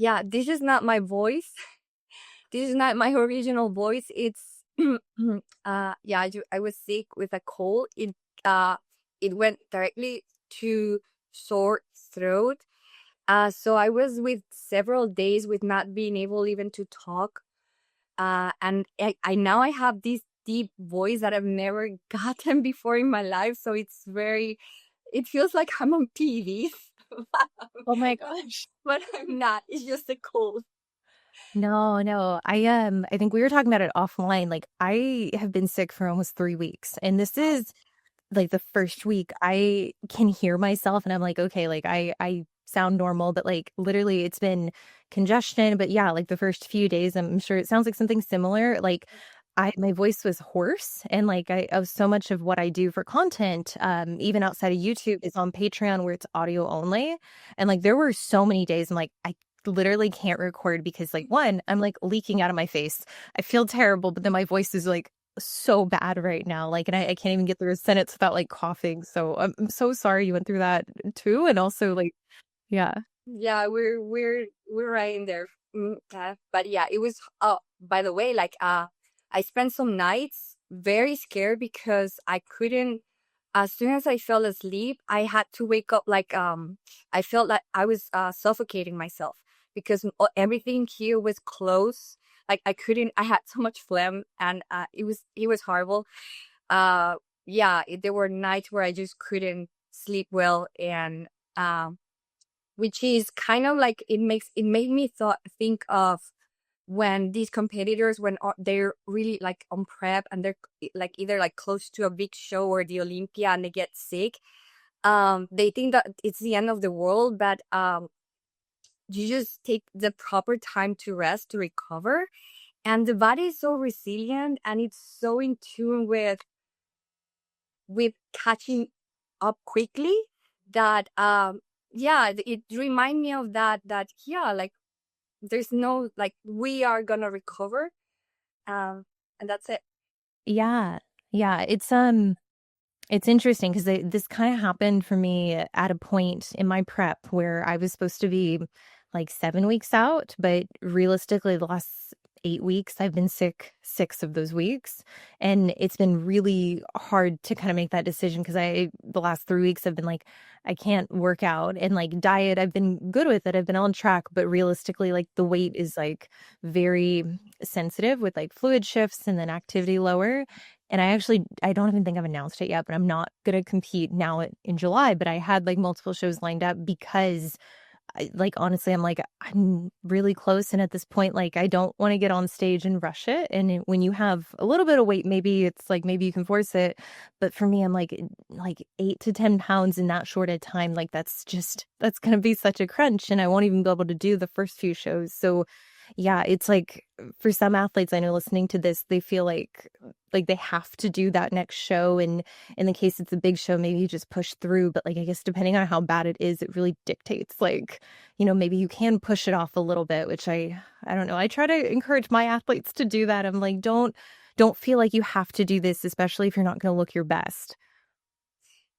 yeah, this is not my voice. This is not my original voice. It's yeah, I was sick with a cold. It went directly to sore throat. So I was with several days with not being able even to talk. And I now I have this deep voice that I've never gotten before in my life. So it feels like I'm on TV. Oh my gosh. But I'm not. It's just a cold. No. I think we were talking about it offline. Like I have been sick for almost 3 weeks, and this is like the first week I can hear myself, and I'm like, okay, like I sound normal, but like literally it's been congestion. But yeah, like the first few days, I'm sure it sounds like something similar. Like my voice was hoarse, and like I of so much of what I do for content, even outside of YouTube, is on Patreon where it's audio only. And like there were so many days I'm like, I literally can't record because like one, I'm like leaking out of my face. I feel terrible, but then my voice is like so bad right now. Like, and I can't even get through a sentence without like coughing. So I'm so sorry you went through that too. And also like, yeah. Yeah, we're right in there. But yeah, it was. By the way, like I spent some nights very scared because I couldn't. As soon as I fell asleep, I had to wake up. Like I felt like I was suffocating myself because everything here was closed. Like I couldn't. I had so much phlegm, and it was horrible. Yeah, there were nights where I just couldn't sleep well, and which is kind of like it made me think of when these competitors they're really like on prep and they're like either like close to a big show or the Olympia and they get sick. They think that it's the end of the world, but you just take the proper time to rest, to recover, and the body is so resilient and it's so in tune with catching up quickly that yeah, it remind me of that yeah, like there's no like we are gonna recover, and that's it. Yeah. Yeah. It's interesting because this kind of happened for me at a point in my prep where I was supposed to be like 7 weeks out, but realistically, the last 8 weeks, I've been sick 6 of those weeks. And it's been really hard to kind of make that decision because the last 3 weeks, I've been like, I can't work out and like diet. I've been good with it. I've been on track, but realistically, like the weight is like very sensitive with like fluid shifts and then activity lower. And I don't even think I've announced it yet, but I'm not going to compete now in July. But I had like multiple shows lined up because like, honestly, I'm like, I'm really close. And at this point, like, I don't want to get on stage and rush it. And when you have a little bit of weight, maybe it's like, maybe you can force it. But for me, I'm like 8 to 10 pounds in that short a time. Like, that's going to be such a crunch. And I won't even be able to do the first few shows. So yeah, it's like for some athletes I know listening to this, they feel like they have to do that next show. And in the case it's a big show, maybe you just push through. But like I guess depending on how bad it is, it really dictates like, maybe you can push it off a little bit, which I don't know. I try to encourage my athletes to do that. I'm like, don't feel like you have to do this, especially if you're not gonna look your best.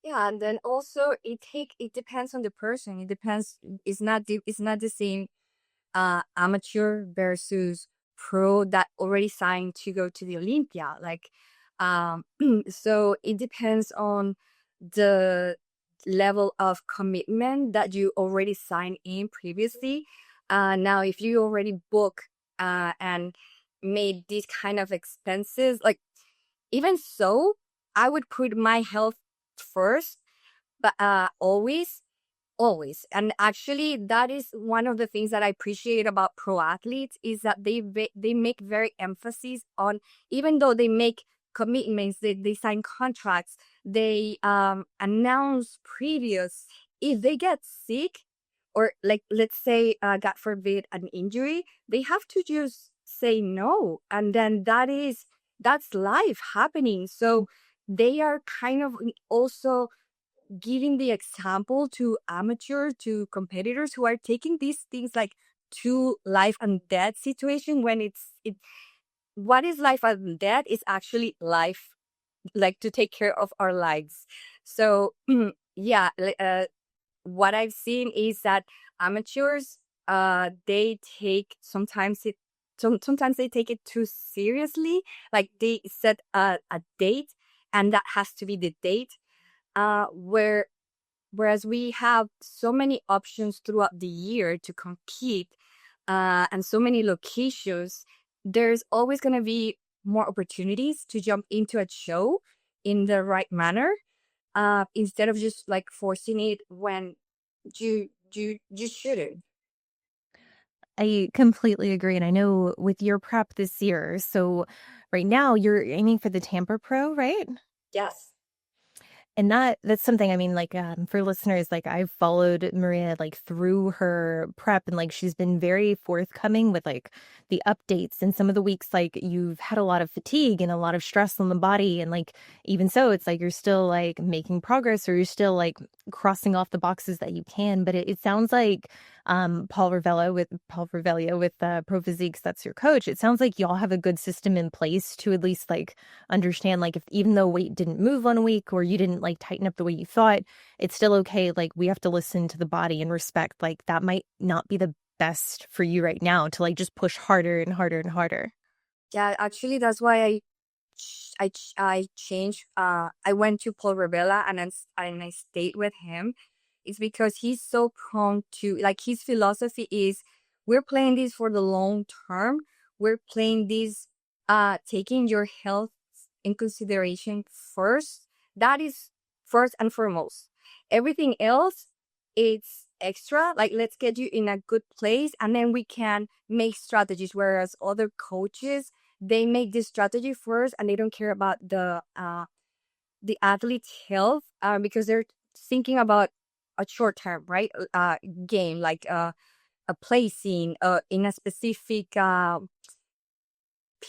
Yeah, and then also it depends on the person. It depends. It's not the same amateur versus pro that already signed to go to the Olympia. Like, so it depends on the level of commitment that you already signed in previously. Now, if you already book and made these kind of expenses, like even so, I would put my health first, but always. And actually that is one of the things that I appreciate about pro athletes is that they make very emphasis on, even though they make commitments, they sign contracts, they announce previous, if they get sick or like let's say god forbid an injury, they have to just say no, and then that's life happening. So they are kind of also giving the example to amateurs, to competitors who are taking these things like to life and death situation, when what is life and death is actually life, like to take care of our lives. So yeah, what I've seen is that amateurs they take sometimes they take it too seriously. Like they set a date, and that has to be the date. Whereas we have so many options throughout the year to compete, and so many locations, there's always going to be more opportunities to jump into a show in the right manner, instead of just like forcing it when you shouldn't. I completely agree. And I know with your prep this year, so right now you're aiming for the Tampa Pro, right? Yes. And that's something, I mean, like, for listeners, like I've followed Maria like through her prep, and like she's been very forthcoming with like the updates. And some of the weeks, like you've had a lot of fatigue and a lot of stress on the body. And like even so, it's like you're still like making progress, or you're still like crossing off the boxes that you can. But it sounds like Paul Revelia with Pro Physiques, that's your coach. It sounds like y'all have a good system in place to at least like understand, like, if even though weight didn't move on a week, or you didn't like tighten up the way you thought, it's still okay. Like, we have to listen to the body and respect, like, that might not be the best for you right now to like just push harder and harder and harder. Yeah, actually, that's why I changed. I went to Paul Revela, and I stayed with him. It's because he's so prone to, like, his philosophy is, we're playing this for the long term. We're playing this, taking your health in consideration first. That is first and foremost. Everything else, it's extra. Like, let's get you in a good place, and then we can make strategies. Whereas other coaches, they make this strategy first, and they don't care about the athlete's health, because they're thinking about a short term, right, game, like a placing in a specific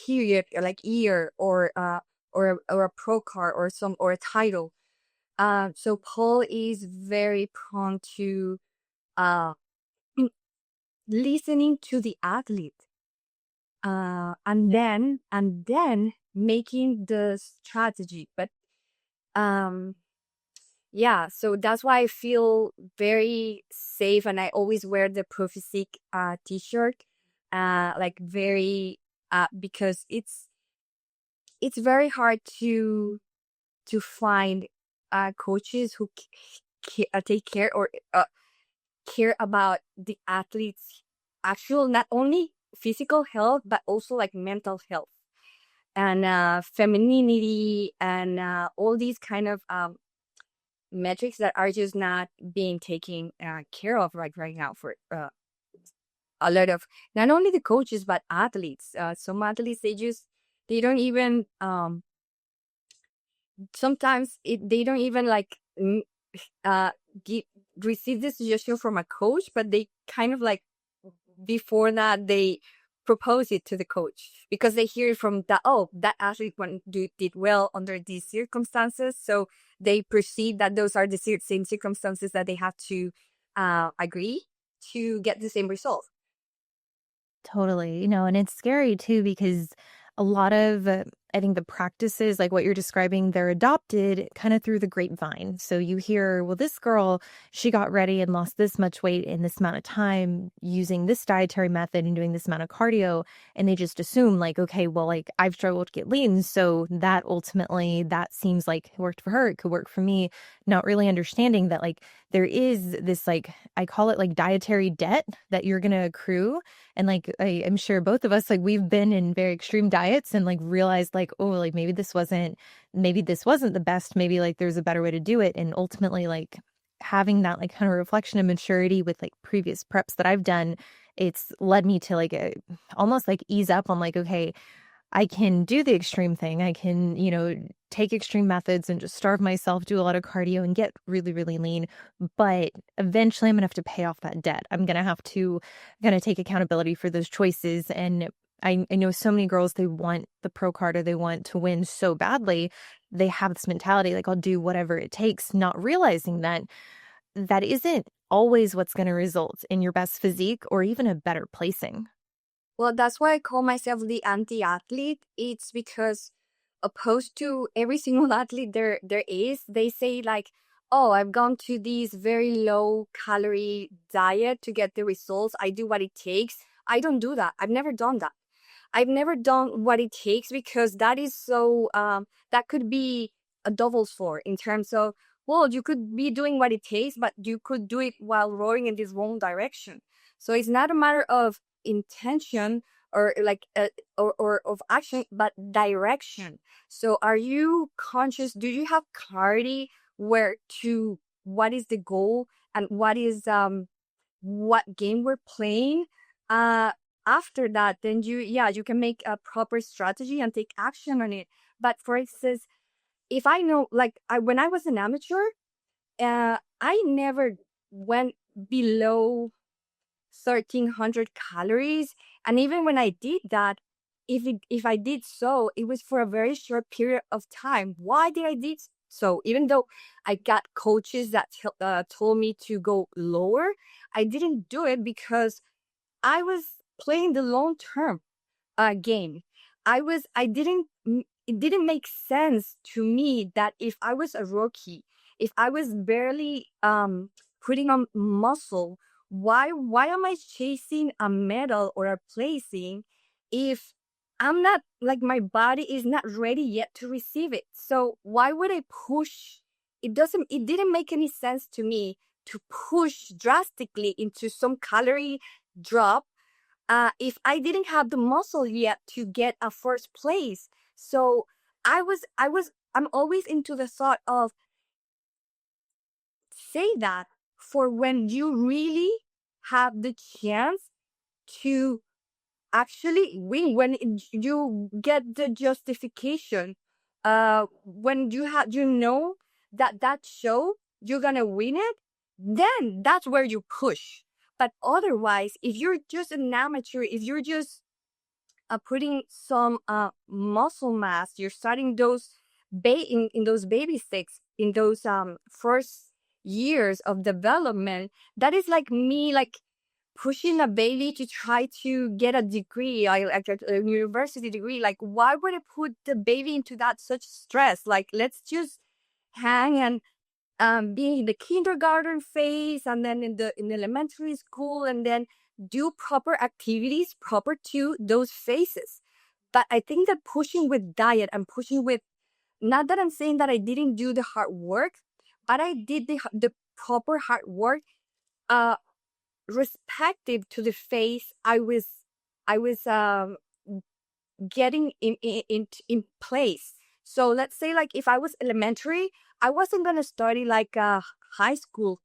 period, like year, or a pro card, or a title. So Paul is very prone to uh listening to the athlete, and then making the strategy. But um yeah, so that's why I feel very safe, and I always wear the Pro Physique t-shirt, like very, because it's very hard to find coaches who take care, or care about the athlete's actual, not only physical health, but also like mental health, and femininity, and all these kind of metrics that are just not being taken care of right now for a lot of, not only the coaches but athletes. Some athletes, they don't even, sometimes they don't even like uh give, receive the suggestion from a coach, but they kind of like, before that, they propose it to the coach, because they hear from that, oh, that athlete did well under these circumstances, so they perceive that those are the same circumstances that they have to agree to get the same result. Totally. And it's scary too, because a lot of, I think the practices, like what you're describing, they're adopted kind of through the grapevine. So you hear, well, this girl, she got ready and lost this much weight in this amount of time using this dietary method and doing this amount of cardio. And they just assume, like, okay, well, like, I've struggled to get lean. So that ultimately, that seems like it worked for her. It could work for me. Not really understanding that, like, there is this, like, I call it like dietary debt that you're going to accrue. And like, I'm sure both of us, like, we've been in very extreme diets and like realized, like, oh, like maybe this wasn't the best. Maybe like there's a better way to do it. And ultimately, like, having that like kind of reflection and maturity with like previous preps that I've done, it's led me to like almost like ease up on like, okay, I can do the extreme thing. I can, take extreme methods and just starve myself, do a lot of cardio and get really, really lean. But eventually I'm gonna have to pay off that debt. I'm gonna take accountability for those choices. And I know so many girls, they want the pro card, or they want to win so badly. They have this mentality, like, I'll do whatever it takes, not realizing that that isn't always what's going to result in your best physique or even a better placing. Well, that's why I call myself the anti-athlete. It's because, opposed to every single athlete there is, they say like, oh, I've gone to this very low calorie diet to get the results. I do what it takes. I don't do that. I've never done that. I've never done what it takes because that is so, that could be a double sword in terms of, well, you could be doing what it takes, but you could do it while rowing in this wrong direction. So it's not a matter of intention or like, or of action, but direction. So are you conscious? Do you have clarity where to, what is the goal and what is, what game we're playing? Uh, After that, then you can make a proper strategy and take action on it. But for instance, if I know, like, when I was an amateur, I never went below 1,300 calories. And even when I did that, if I did so, it was for a very short period of time. Why did I did so? Even though I got coaches that told me to go lower, I didn't do it because I was playing the long term game. It didn't make sense to me that if I was a rookie, if I was barely putting on muscle, why am I chasing a medal or a placing if I'm not, like, my body is not ready yet to receive it? So why would I push? It didn't make any sense to me to push drastically into some calorie drop if I didn't have the muscle yet to get a first place. So I'm always into the thought of, say that for when you really have the chance to actually win, when you get the justification, when you know that show you're gonna win it, then that's where you push. But otherwise, if you're just an amateur, if you're just putting some muscle mass, you're starting those in those baby sticks, in those first years of development. That is like me, like, pushing a baby to try to get a degree, like a university degree. Like, why would I put the baby into that such stress? Like, let's just hang and being in the kindergarten phase, and then in elementary school, and then do proper activities proper to those phases. But I think that pushing with diet and pushing with, not that I'm saying that I didn't do the hard work, but I did the proper hard work, uh respective to the phase I was getting in place. So let's say, like, if I was elementary, I wasn't going to study like a high school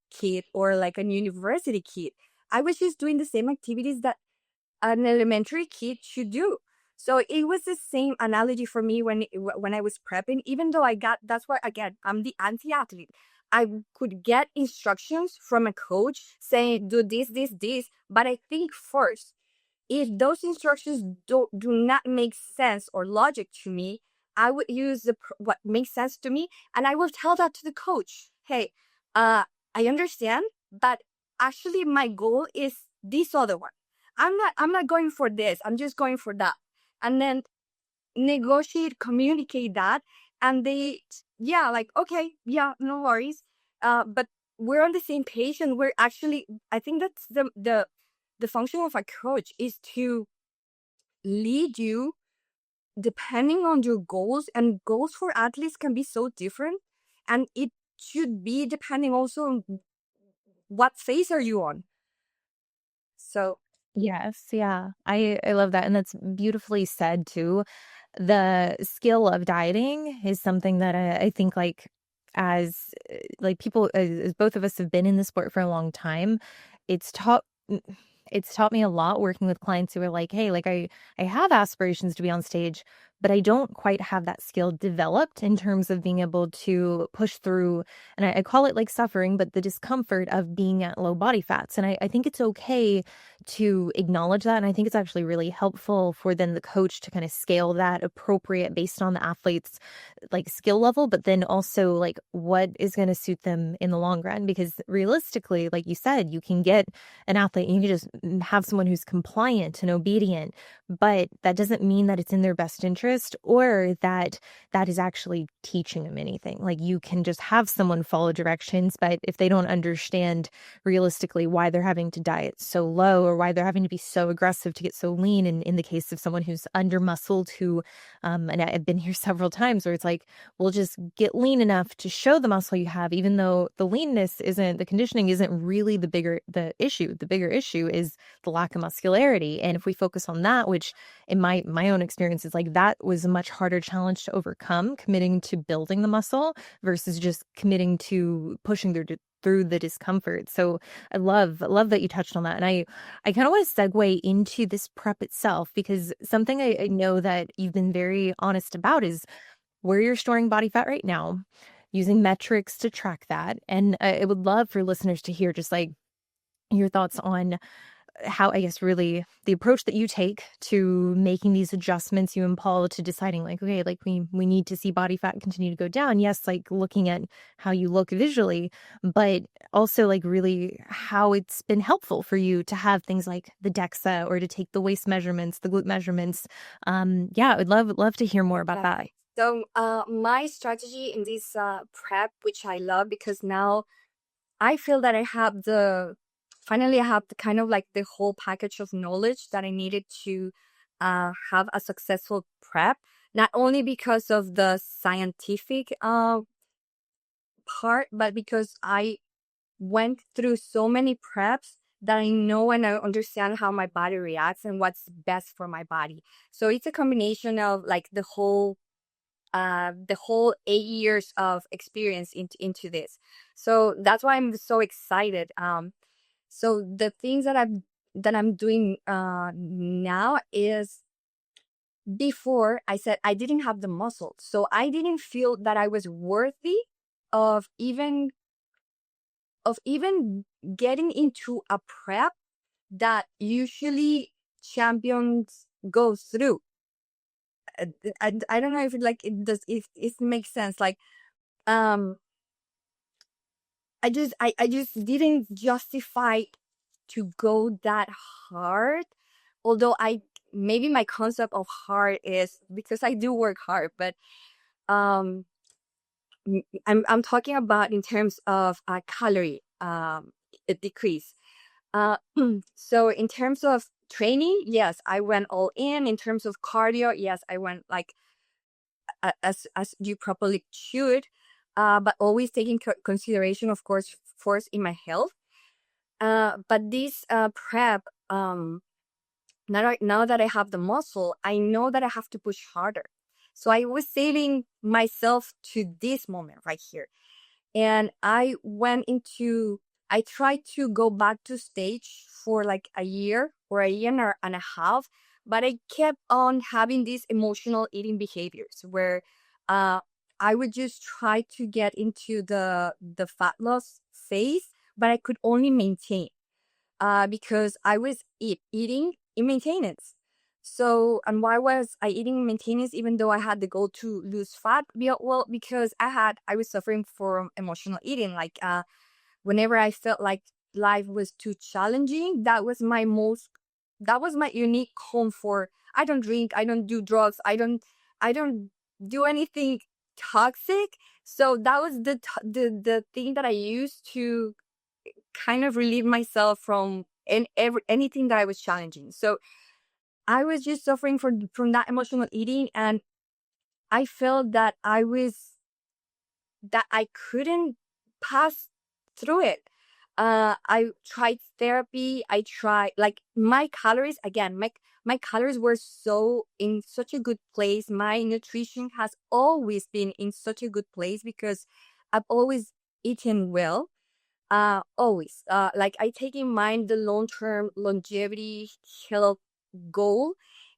kid or like a university kid. I was just doing the same activities that an elementary kid should do. So it was the same analogy for me when I was prepping. Even though that's why, again, I'm the anti-athlete. I could get instructions from a coach saying, do this, but I think first, if those instructions do not make sense or logic to me, I would use what makes sense to me, and I will tell that to the coach. Hey, I understand, but actually my goal is this other one. I'm not going for this. I'm just going for that. And then negotiate, communicate that, and they, yeah, like, okay, yeah, no worries. But we're on the same page, and we're actually, I think that's the function of a coach, is to lead you depending on your goals, and goals for athletes can be so different, and it should be depending also on what phase are you on. So Yes, yeah. I love that, and that's beautifully said too. The skill of dieting is something that I think, like, as like people as both of us have been in the sport for a long time, it's taught it's taught me a lot working with clients who are like, "Hey, like I have aspirations to be on stage, but I don't quite have that skill developed in terms of being able to push through," and I call it like suffering, but the discomfort of being at low body fats. And I think it's okay to acknowledge that. And I think it's actually really helpful for then the coach to kind of scale that appropriate based on the athlete's like skill level, but then also like what is going to suit them in the long run. Because realistically, like you said, you can get an athlete and you can just have someone who's compliant and obedient, but that doesn't mean that it's in their best interest or that that is actually teaching them anything. Like, you can just have someone follow directions, but if they don't understand realistically why they're having to diet so low or why they're having to be so aggressive to get so lean, and in the case of someone who's under muscled, who and I've been here several times where it's like, we'll just get lean enough to show the muscle you have, even though the leanness isn't, the conditioning isn't really the issue. The bigger issue is the lack of muscularity. And if we focus on that, which in my own experience is like, that was a much harder challenge to overcome, committing to building the muscle versus just committing to pushing through the discomfort. So I love that you touched on that. And I kind of want to segue into this prep itself, because something I know that you've been very honest about is where you're storing body fat right now, using metrics to track that. And I would love for listeners to hear just like your thoughts on how, I guess, really the approach that you take to making these adjustments, you and Paul, to deciding like, okay, like we need to see body fat continue to go down. Yes, like looking at how you look visually, but also like really how it's been helpful for you to have things like the Dexa, or to take the waist measurements, the glute measurements. Yeah, I would love to hear more about that. So my strategy in this prep, which I love, because now I feel that I have finally I have the kind of like the whole package of knowledge that I needed to have a successful prep, not only because of the scientific part, but because I went through so many preps that I know and I understand how my body reacts and what's best for my body. So it's a combination of like the whole 8 years of experience into this. So that's why I'm so excited. So the things that I'm doing now is, before I said I didn't have the muscle, so I didn't feel that I was worthy of even getting into a prep that usually champions go through. I don't know if if it makes sense. Like, um, I just didn't justify to go that hard. Although maybe my concept of hard is because I do work hard, but um, I'm talking about in terms of a calorie a decrease. So in terms of training, yes, I went all in. In terms of cardio, yes, I went like as you probably should, but always taking consideration, of course, first in my health. But this prep, now that I have the muscle, I know that I have to push harder. So I was saving myself to this moment right here. And I tried to go back to stage for like a year or a year and a half, but I kept on having these emotional eating behaviors where uh, I would just try to get into the fat loss phase, but I could only maintain because I was eating in maintenance. So, and why was I eating in maintenance even though I had the goal to lose fat? Well, because I was suffering from emotional eating. Like, whenever I felt like life was too challenging, that was my unique comfort. I don't drink, I don't do drugs, I don't do anything toxic. So that was the thing that I used to kind of relieve myself from anything that I was challenging. So I was just suffering from that emotional eating, and I felt that I couldn't pass through it. I tried therapy. I tried, like, my calories again. My calories were in such a good place. My nutrition has always been in such a good place because I've always eaten well. Always. Like, I take in mind the long-term longevity health goal,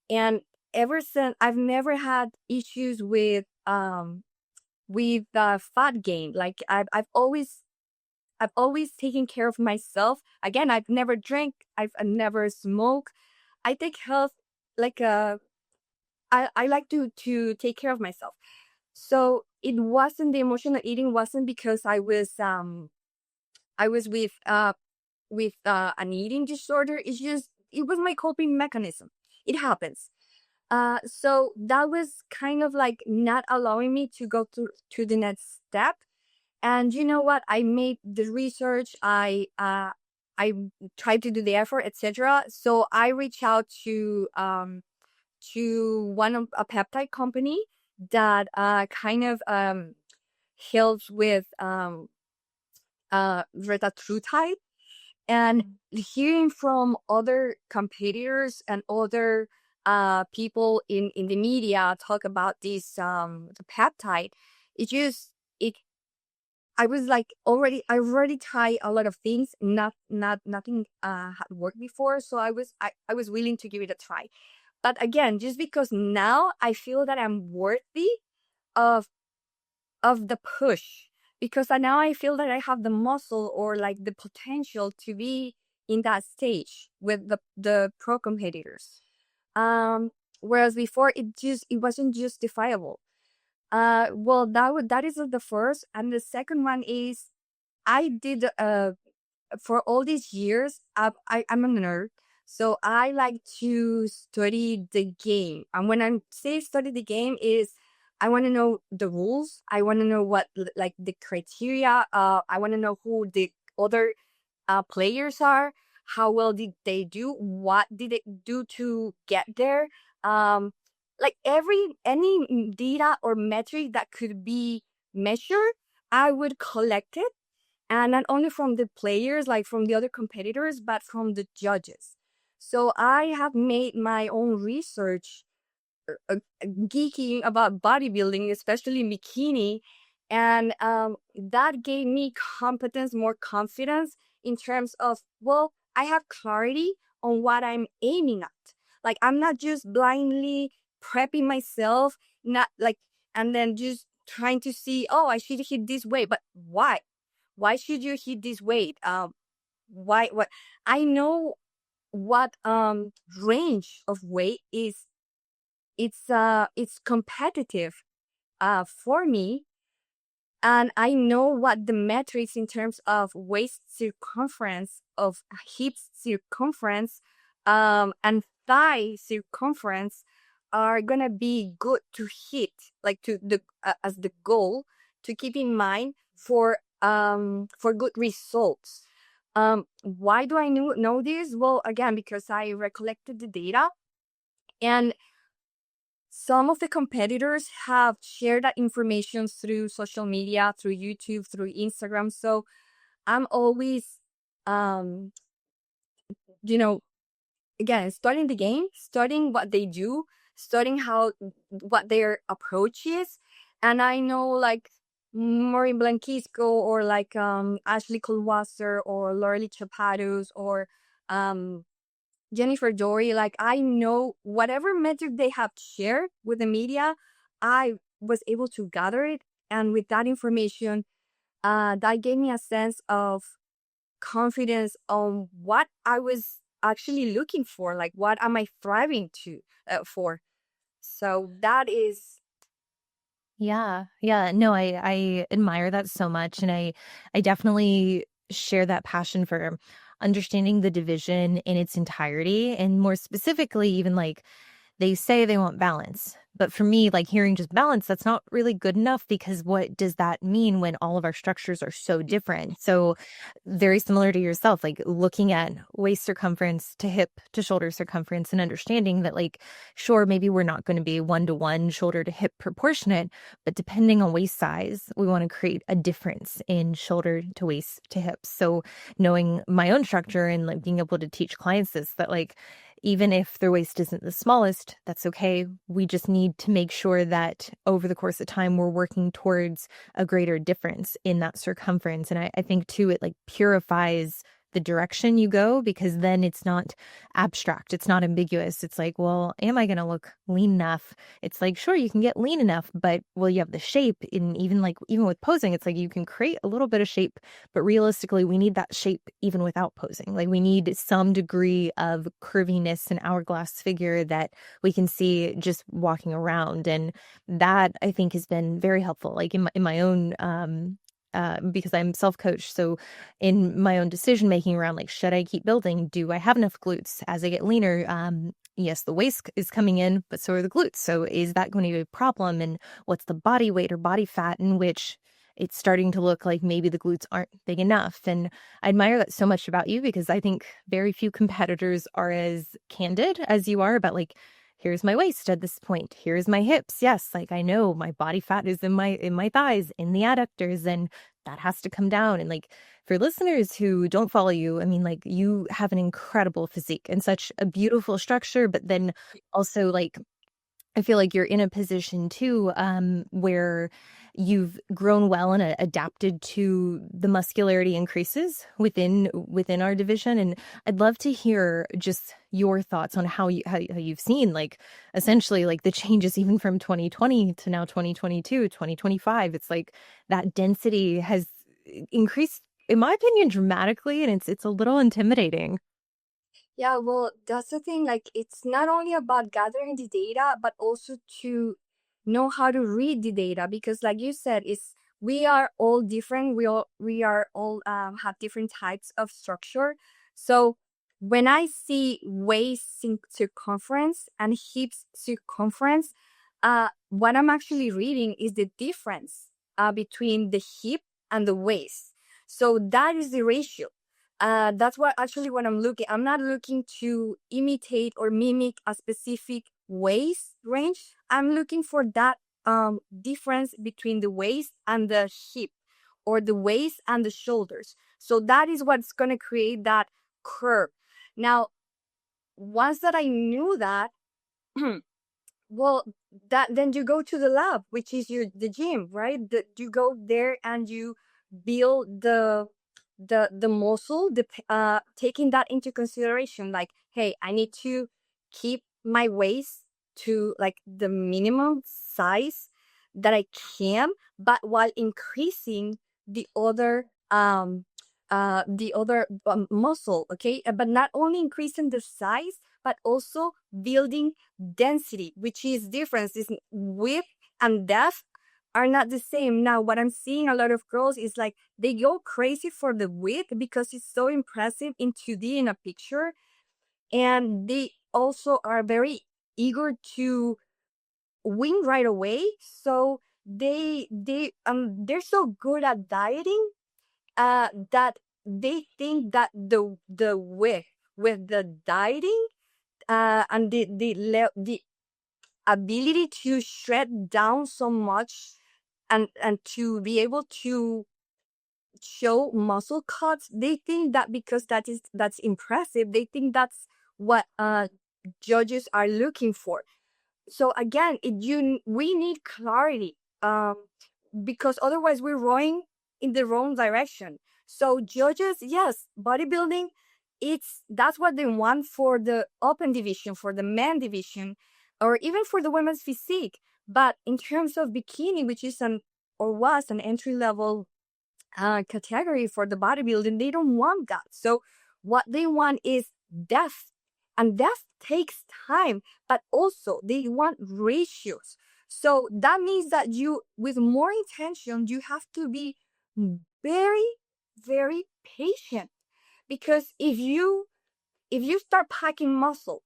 and ever since I've never had issues with fat gain. Like, I've always taken care of myself. Again, I've never drank. I've never smoked. I take health like I like to take care of myself. So it wasn't, the emotional eating wasn't because I was with an eating disorder. It was my coping mechanism. it happens. So that was kind of like not allowing me to go to the next step. And you know what? I made the research. I tried to do the effort, etc. So I reached out to one of a peptide company that kind of helps with Retatrutide, and hearing from other competitors and other people in the media talk about this the peptide, it just it I was like I already tried a lot of things, nothing had worked before, so I was willing to give it a try. But again, just because now I feel that I'm worthy of the push, because now I feel that I have the muscle or like the potential to be in that stage with the pro competitors. Whereas before it wasn't justifiable. Well, that is the first, and the second one is I did for all these years, I'm a nerd, so I like to study the game. And when I say study the game, is I want to know the rules. I want to know what like the criteria. I want to know who the other players are. How well did they do? What did they do to get there? Um, like any data or metric that could be measured, I would collect it, and not only from the players, like from the other competitors, but from the judges. So I have made my own research, geeking about bodybuilding, especially bikini, and that gave me competence, more confidence in terms of, well, I have clarity on what I'm aiming at. Like I'm not just blindly prepping myself, not like, and then just trying to see, oh, I should hit this weight, but why? Why should you hit this weight? Why? What? I know what range of weight is. It's competitive for me, and I know what the metrics in terms of waist circumference, of hip circumference, and thigh circumference are gonna be good to hit, like to the as the goal to keep in mind for good results. Why do I know this? Well, again, because I recollected the data, and some of the competitors have shared that information through social media, through YouTube, through Instagram. So I'm always, um, you know, again, studying the game, studying what they do, studying what their approach is. And I know like Maureen Blanquisco, or like Ashley Colwasser, or Lorely Chapados, or um, Jennifer Dory, like I know whatever metric they have shared with the media, I was able to gather it. And with that information, that gave me a sense of confidence on what I was actually looking for. Like, what am I thriving for? So that is, Yeah. Yeah. No, I admire that so much. And I definitely share that passion for understanding the division in its entirety. And more specifically, even like they say they want balance. But for me, like hearing just balance, that's not really good enough, because what does that mean when all of our structures are so different? So very similar to yourself, like looking at waist circumference to hip to shoulder circumference, and understanding that like, sure, maybe we're not going to be 1-to-1 shoulder to hip proportionate, but depending on waist size, we want to create a difference in shoulder to waist to hips. So knowing my own structure and like being able to teach clients this, that like, even if their waist isn't the smallest, that's okay. We just need to make sure that over the course of time, we're working towards a greater difference in that circumference. And I think too, it like purifies the direction you go, because then it's not abstract. It's not ambiguous. It's like, well, am I going to look lean enough? It's like, sure, you can get lean enough, but will you have the shape? And even with posing, it's like you can create a little bit of shape, but realistically, we need that shape even without posing. Like we need some degree of curviness and hourglass figure that we can see just walking around. And that I think has been very helpful. Like in my own, because I'm self-coached. So in my own decision making around like, should I keep building? Do I have enough glutes as I get leaner? yes, the waist is coming in, but so are the glutes. So is that going to be a problem? And what's the body weight or body fat in which it's starting to look like maybe the glutes aren't big enough? And I admire that so much about you, because I think very few competitors are as candid as you are about, like, here's my waist at this point, here's my hips. Yes, like, I know my body fat is in my thighs, in the adductors, and that has to come down. And like, for listeners who don't follow you, I mean, like, you have an incredible physique and such a beautiful structure, but then also, like, I feel like you're in a position too, where you've grown well and adapted to the muscularity increases within our division. And I'd love to hear just your thoughts on how you've seen, like, essentially, like, the changes even from 2020 to now 2022, 2025. It's like that density has increased, in my opinion, dramatically, and it's a little intimidating. Yeah, well, that's the thing. Like, it's not only about gathering the data, but also to know how to read the data. Because, like you said, it's we are all different. We are all have different types of structure. So when I see waist circumference and hips circumference, what I'm actually reading is the difference between the hip and the waist. So that is the ratio. That's what actually what I'm looking. I'm not looking to imitate or mimic a specific waist range. I'm looking for that difference between the waist and the hip, or the waist and the shoulders. So that is what's gonna create that curve. Now, once that I knew that, well, that then you go to the lab, which is the gym, right? You go there and you build the muscle, taking that into consideration. Like, hey, I need to keep my waist to like the minimum size that I can, but while increasing the other muscle, okay? But not only increasing the size, but also building density, which is difference. Is width and depth are not the same. Now, what I'm seeing a lot of girls is like they go crazy for the width because it's so impressive in 2D in a picture, and they also are very eager to win right away. So they're so good at dieting that they think that the width with the dieting and the ability to shred down so much and to be able to show muscle cuts, they think that because that's impressive, they think that's what judges are looking for. So again, we need clarity, because otherwise we're rowing in the wrong direction. So judges, yes, bodybuilding, that's what they want for the open division, for the men division, or even for the women's physique. But in terms of bikini, which is was an entry level category for the bodybuilding, they don't want that. So what they want is depth, and depth takes time, but also they want ratios. So that means that you, with more intention, you have to be very, very patient. Because if you start packing muscle,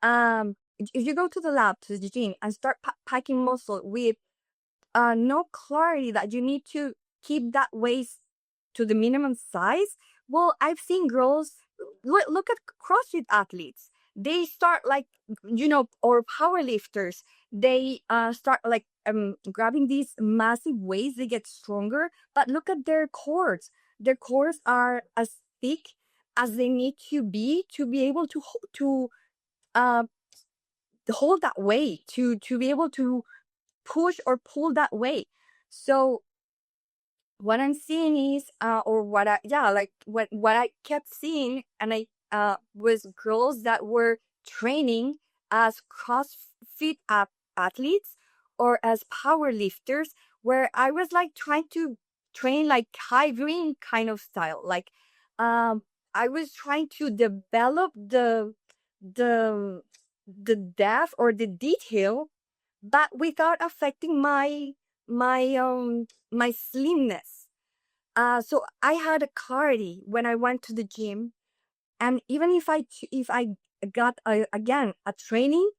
if you go to the lab, to the gym, and start packing muscle with no clarity that you need to keep that waist to the minimum size. Well, I've seen girls, look at CrossFit athletes. They start like, or power lifters. They start like grabbing these massive weights. They get stronger, but look at their cores. Their cores are as thick as they need to be able to uh, hold that weight, to be able to push or pull that weight. So what I'm seeing is, or what I, yeah, like what I kept seeing, and I was girls that were training as CrossFit athletes or as power lifters, where I was like trying to train like high green kind of style. Like, I was trying to develop the depth or the detail, but without affecting my slimness. So I had a clarity when I went to the gym, and even if I got again a training,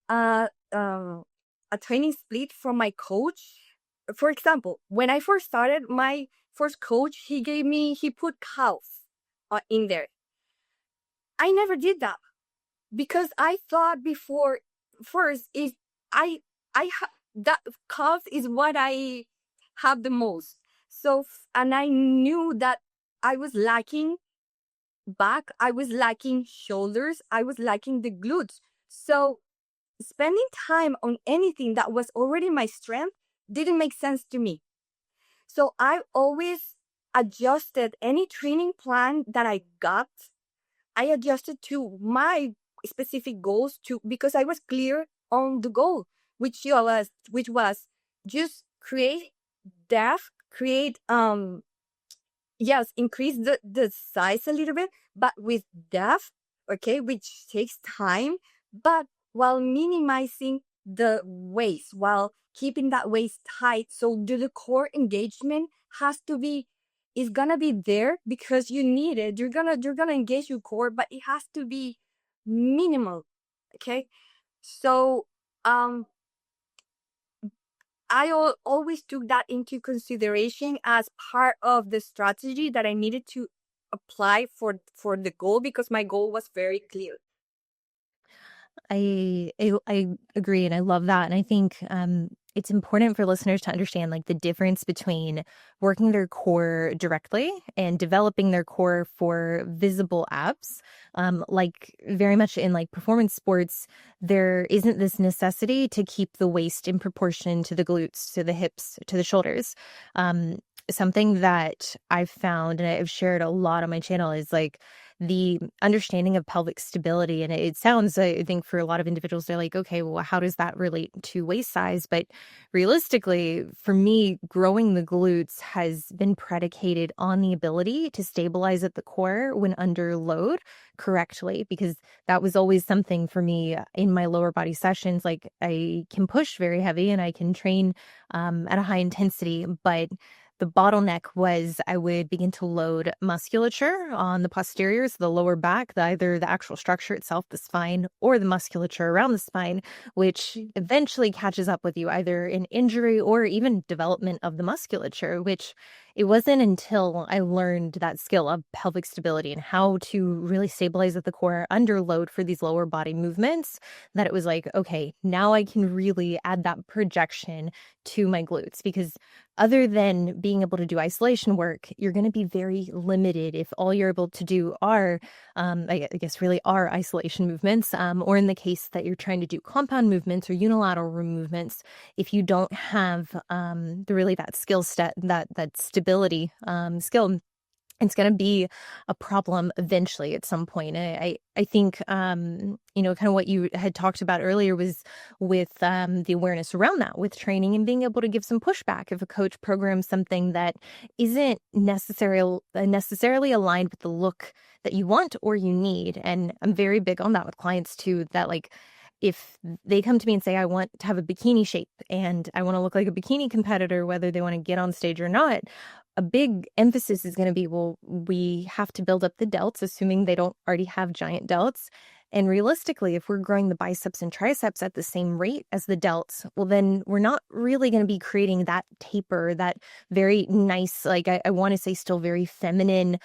uh, uh, a training split from my coach. For example, when I first started, my first coach, he put cows in there. I never did that because I thought before first is I that calf is what I have the most. So and I knew that I was lacking back, I was lacking shoulders, I was lacking the glutes. So spending time on anything that was already my strength didn't make sense to me. So I always adjusted any training plan that I got. I adjusted to my specific goals to because I was clear on the goal, which was just create depth, create yes, increase the size a little bit, but with depth, okay, which takes time, but while minimizing the waist, while keeping that waist tight. So the core engagement has to be is gonna be there because you need it. You're gonna engage your core, but it has to be minimal. Okay. So I always took that into consideration as part of the strategy that I needed to apply for the goal because my goal was very clear. I agree, and I love that. And I think it's important for listeners to understand like the difference between working their core directly and developing their core for visible abs. Like very much in like performance sports, there isn't this necessity to keep the waist in proportion to the glutes, to the hips, to the shoulders. Something that I've found and I've shared a lot on my channel is like the understanding of pelvic stability. And it sounds, I think, for a lot of individuals, they're like, okay, well, how does that relate to waist size? But realistically, for me, growing the glutes has been predicated on the ability to stabilize at the core when under load correctly, because that was always something for me in my lower body sessions. Like I can push very heavy and I can train at a high intensity, but the bottleneck was I would begin to load musculature on the posteriors, the lower back, either the actual structure itself, the spine, or the musculature around the spine, which eventually catches up with you, either in injury or even development of the musculature, which it wasn't until I learned that skill of pelvic stability and how to really stabilize at the core under load for these lower body movements that it was like, okay, now I can really add that projection to my glutes, because other than being able to do isolation work, you're going to be very limited if all you're able to do are, I guess, really are isolation movements, or in the case that you're trying to do compound movements or unilateral movements, if you don't have that skill set, that stability skill, it's going to be a problem eventually at some point. I think, kind of what you had talked about earlier was with the awareness around that, with training and being able to give some pushback if a coach programs something that isn't necessarily aligned with the look that you want or you need. And I'm very big on that with clients too, that like, if they come to me and say, I want to have a bikini shape and I want to look like a bikini competitor, whether they want to get on stage or not, a big emphasis is going to be, well, we have to build up the delts, assuming they don't already have giant delts. And realistically, if we're growing the biceps and triceps at the same rate as the delts, well, then we're not really going to be creating that taper, that very nice, like I want to say still very feminine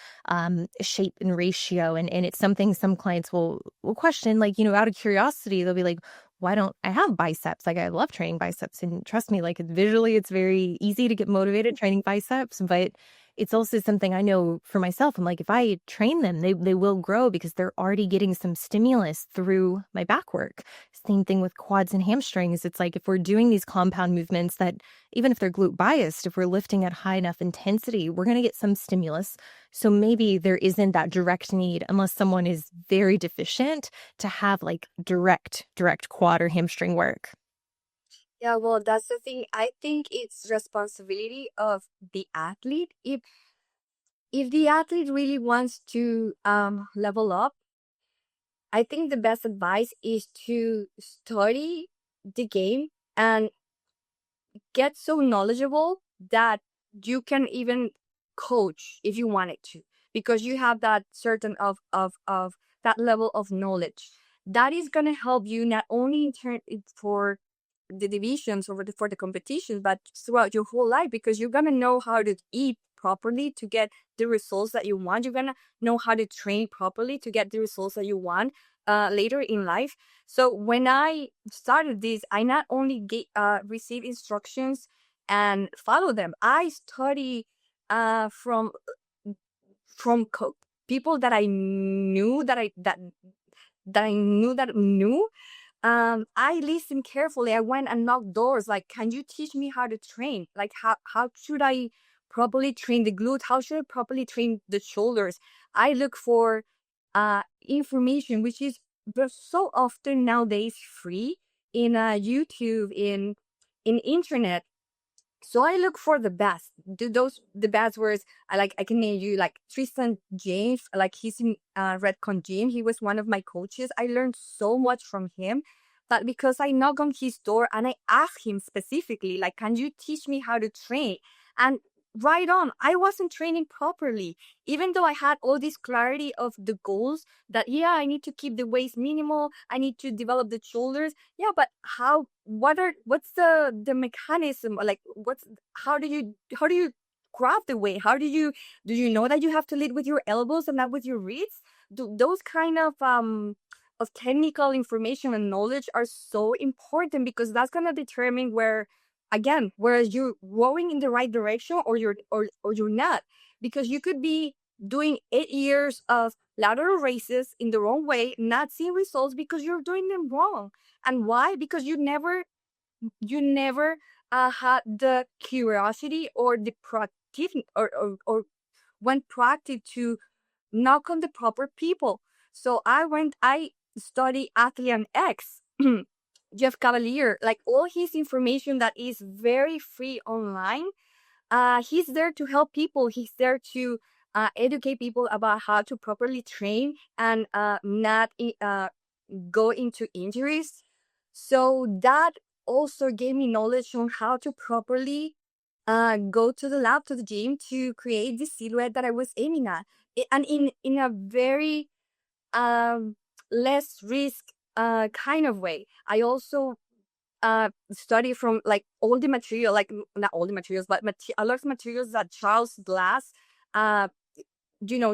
shape and ratio. And it's something some clients will question, like, out of curiosity, they'll be like, why don't I have biceps? Like I love training biceps, and trust me, like visually it's very easy to get motivated training biceps, but it's also something I know for myself. I'm like, if I train them, they will grow because they're already getting some stimulus through my back work. Same thing with quads and hamstrings. It's like if we're doing these compound movements that even if they're glute biased, if we're lifting at high enough intensity, we're going to get some stimulus. So maybe there isn't that direct need, unless someone is very deficient, to have like direct quad or hamstring work. Yeah, well, that's the thing. I think it's responsibility of the athlete. If the athlete really wants to level up, I think the best advice is to study the game and get so knowledgeable that you can even coach if you wanted to, because you have that certain of that level of knowledge. that is going to help you not only in turn for the divisions or for the competitions, but throughout your whole life, because you're going to know how to eat properly to get the results that you want. You're going to know how to train properly to get the results that you want later in life. So when I started this, I not only received instructions and follow them, I study from people that I knew that knew. I listened carefully. I went and knocked doors. Like, can you teach me how to train? Like, how should I properly train the glute? How should I properly train the shoulders? I look for information, which is so often nowadays free in YouTube, in internet. So I look for the best. The best words I can name you like Tristan James, like he's in Redcon Gym. He was one of my coaches. I learned so much from him. But because I knock on his door and I ask him specifically, like, can you teach me how to train? And right on, I wasn't training properly. Even though I had all this clarity of the goals that, yeah, I need to keep the waist minimal, I need to develop the shoulders. Yeah, but what's the mechanism? Like, how do you grab the weight? Do you know that you have to lead with your elbows and not with your wrists? Those kind of technical information and knowledge are so important, because that's going to determine where you're going in the right direction or you're not. Because you could be doing 8 years of lateral raises in the wrong way, not seeing results because you're doing them wrong. And why? Because you never had the curiosity or the proactive or went proactive to knock on the proper people. So I study Athlean X, Jeff Cavalier, like all his information that is very free online. He's there to help people. He's there to educate people about how to properly train and not go into injuries. So that also gave me knowledge on how to properly go to the lab, to the gym, to create the silhouette that I was aiming at. And in a very less risk kind of way. I also study from like all the material, like not all the materials, but a lot of materials that Charles Glass uh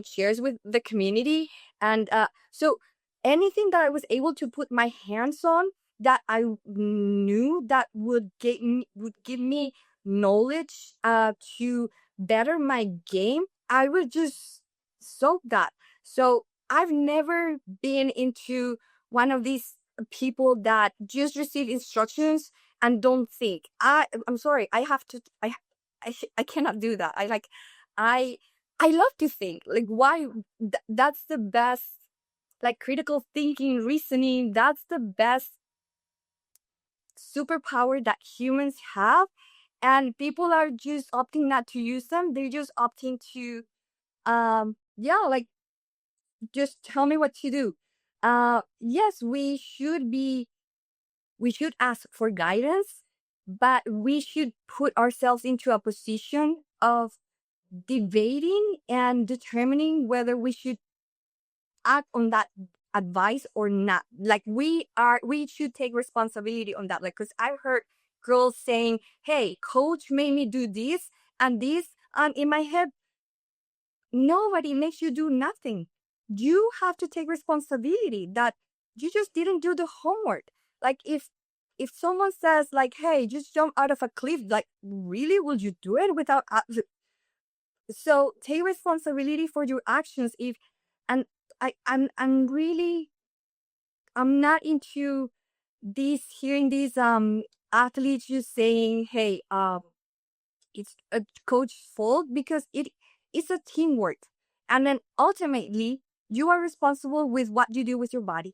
shares with the community. And so anything that I was able to put my hands on that I knew that would give me knowledge to better my game, I would just soak that. So I've never been into one of these people that just receive instructions and don't think. I'm sorry, I cannot do that. I I love to think. Like, why? That's the best. Like, critical thinking, reasoning. That's the best superpower that humans have, and people are just opting not to use them. They're just opting to, yeah, like, just tell me what to do. Yes, we should ask for guidance, but we should put ourselves into a position of debating and determining whether we should act on that advice or not. Like, we should take responsibility on that. Like, because I've heard girls saying, hey, coach made me do this and this, and in my head, nobody makes you do nothing. You have to take responsibility that you just didn't do the homework. Like, if someone says like, hey, just jump out of a cliff, like, really, will you do it without so take responsibility for your actions. And I'm really, I'm not into hearing these athletes just saying, hey, it's a coach's fault, because it's a teamwork. And then ultimately you are responsible with what you do with your body,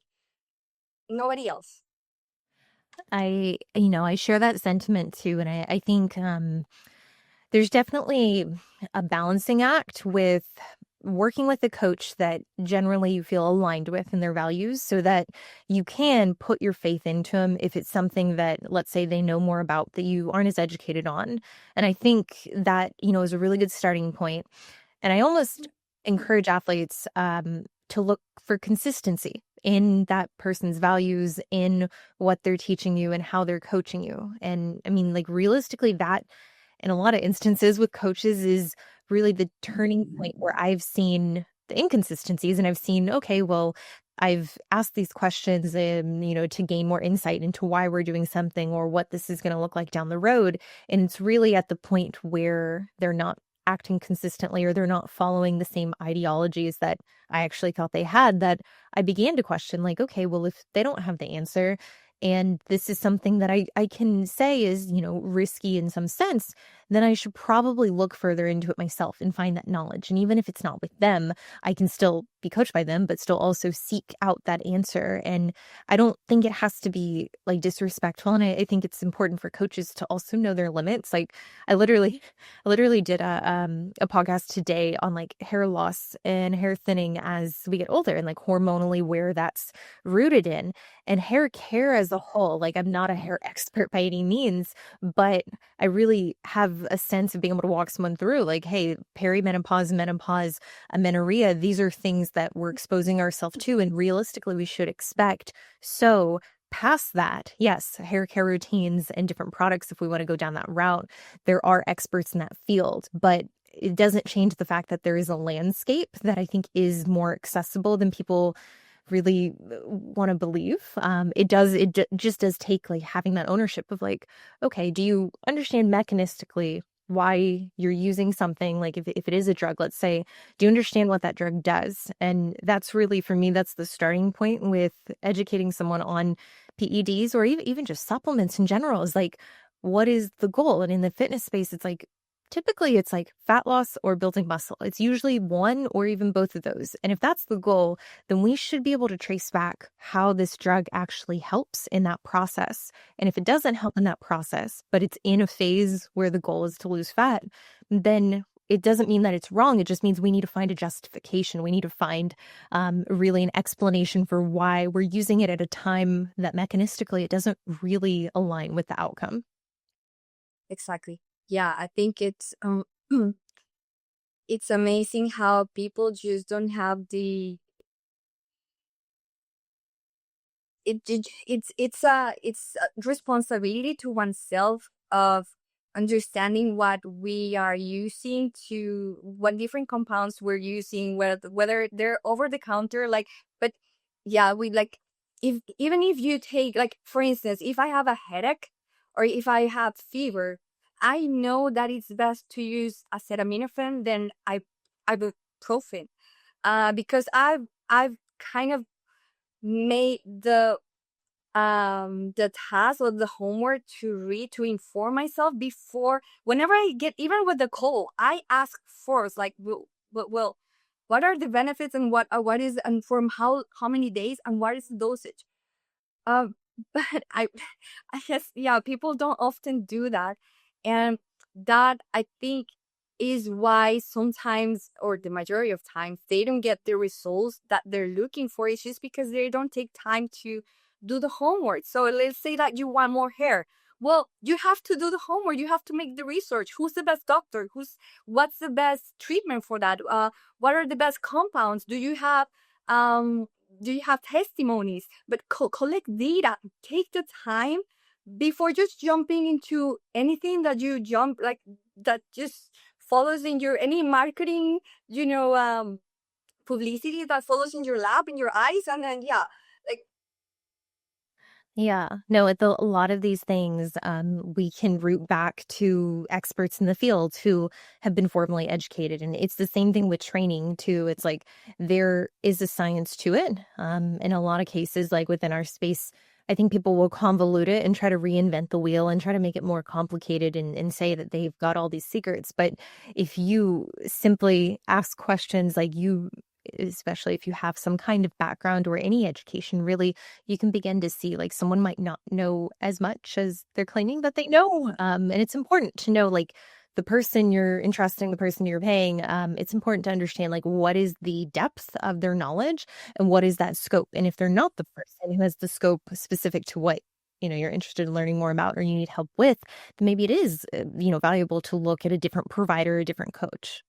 nobody else. I share that sentiment too. And I think there's definitely a balancing act with working with a coach that generally you feel aligned with in their values, so that you can put your faith into them if it's something that, let's say, they know more about that you aren't as educated on. And I think that, is a really good starting point. And I almost encourage athletes to look for consistency in that person's values, in what they're teaching you and how they're coaching you. And I mean, like realistically, that in a lot of instances with coaches is really the turning point where I've seen the inconsistencies and I've seen, okay, well, I've asked these questions, to gain more insight into why we're doing something or what this is going to look like down the road. And it's really at the point where they're not acting consistently or they're not following the same ideologies that I actually thought they had, that I began to question, like, okay, well, if they don't have the answer, and this is something that I can say is, risky in some sense, then I should probably look further into it myself and find that knowledge. And even if it's not with them, I can still be coached by them, but still also seek out that answer. And I don't think it has to be like disrespectful. And I think it's important for coaches to also know their limits. Like I literally did a podcast today on like hair loss and hair thinning as we get older and like hormonally where that's rooted in. And hair care as a whole, like I'm not a hair expert by any means, but I really have a sense of being able to walk someone through like, hey, perimenopause, menopause, amenorrhea, these are things that we're exposing ourselves to and realistically we should expect. So past that, yes, hair care routines and different products, if we want to go down that route, there are experts in that field, but it doesn't change the fact that there is a landscape that I think is more accessible than people really want to believe. Just does take like having that ownership of like, okay, do you understand mechanistically why you're using something? Like if it is a drug, let's say, do you understand what that drug does? And that's really, for me, that's the starting point with educating someone on PEDs or even just supplements in general, is like, what is the goal? And in the fitness space, it's like, typically it's like fat loss or building muscle. It's usually one or even both of those. And if that's the goal, then we should be able to trace back how this drug actually helps in that process. And if it doesn't help in that process, but it's in a phase where the goal is to lose fat, then it doesn't mean that it's wrong. It just means we need to find a justification. We need to find really an explanation for why we're using it at a time that mechanistically it doesn't really align with the outcome. Exactly. Yeah, I think it's it's amazing how people just don't have the it's a responsibility to oneself of understanding what we are using, to what different compounds we're using, whether they're over the counter, like. But yeah, we like, if even if you take, like, for instance, if I have a headache or if I have fever, I know that it's best to use acetaminophen than ibuprofen, because I've kind of made the task or the homework to read, to inform myself before, whenever I get, even with the cold, I ask first, like, well, what are the benefits, and what is, and from how many days, and what is the dosage. um but I guess, yeah, people don't often do that, and that, I think, is why sometimes, or the majority of times, they don't get the results that they're looking for. It's just because they don't take time to do the homework. So let's say that you want more hair. Well, you have to do the homework. You have to make the research. Who's the best doctor? What's the best treatment for that? What are the best compounds? Um do you have testimonies? But collect data. Take the time before just jumping into anything that you jump, like, that just follows in your, any marketing, publicity that follows in your lap, in your eyes, and then, yeah, like. Yeah, no, a lot of these things we can root back to experts in the field who have been formally educated. And it's the same thing with training too. It's like there is a science to it. In a lot of cases, like within our space, I think people will convolute it and try to reinvent the wheel and try to make it more complicated and say that they've got all these secrets. But if you simply ask questions, like you, especially if you have some kind of background or any education, really, you can begin to see like someone might not know as much as they're claiming that they know. And it's important to know, like, the person you're entrusting, the person you're paying, it's important to understand like what is the depth of their knowledge and what is that scope. And if they're not the person who has the scope specific to what you're interested in learning more about or you need help with, then maybe it is valuable to look at a different provider, a different coach.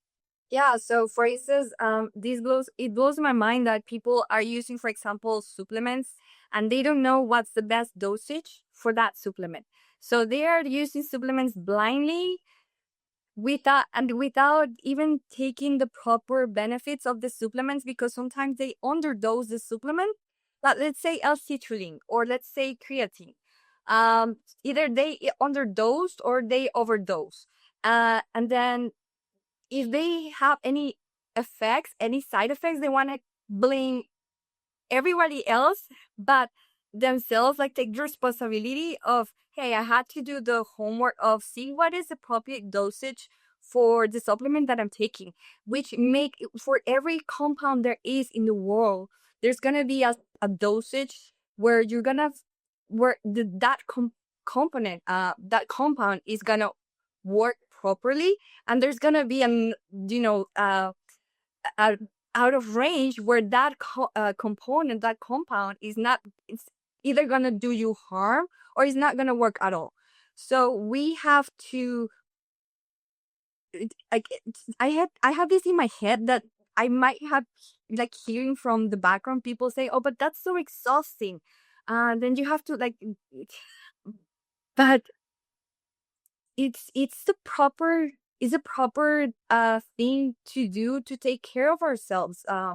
Yeah, so for instance, it blows my mind that people are using, for example, supplements, and they don't know what's the best dosage for that supplement. So they are using supplements blindly without even taking the proper benefits of the supplements, because sometimes they underdose the supplement. But let's say L-citrulline, or let's say creatine. Either they underdosed or they overdose. And then if they have any effects, any side effects, they want to blame everybody else but themselves, like take the responsibility of, hey, I had to do the homework of see what is the appropriate dosage for the supplement that I'm taking, which make for every compound there is in the world, there's gonna be a dosage where you're gonna where component that compound is gonna work properly, and there's gonna be an out, out of range where that component, that compound is not, it's either gonna do you harm or it's not gonna work at all. So we have to, like, I have this in my head that I might have, like, hearing from the background people say, oh, but that's so exhausting. Then you have to, like, but it's the proper, is a proper thing to do to take care of ourselves. I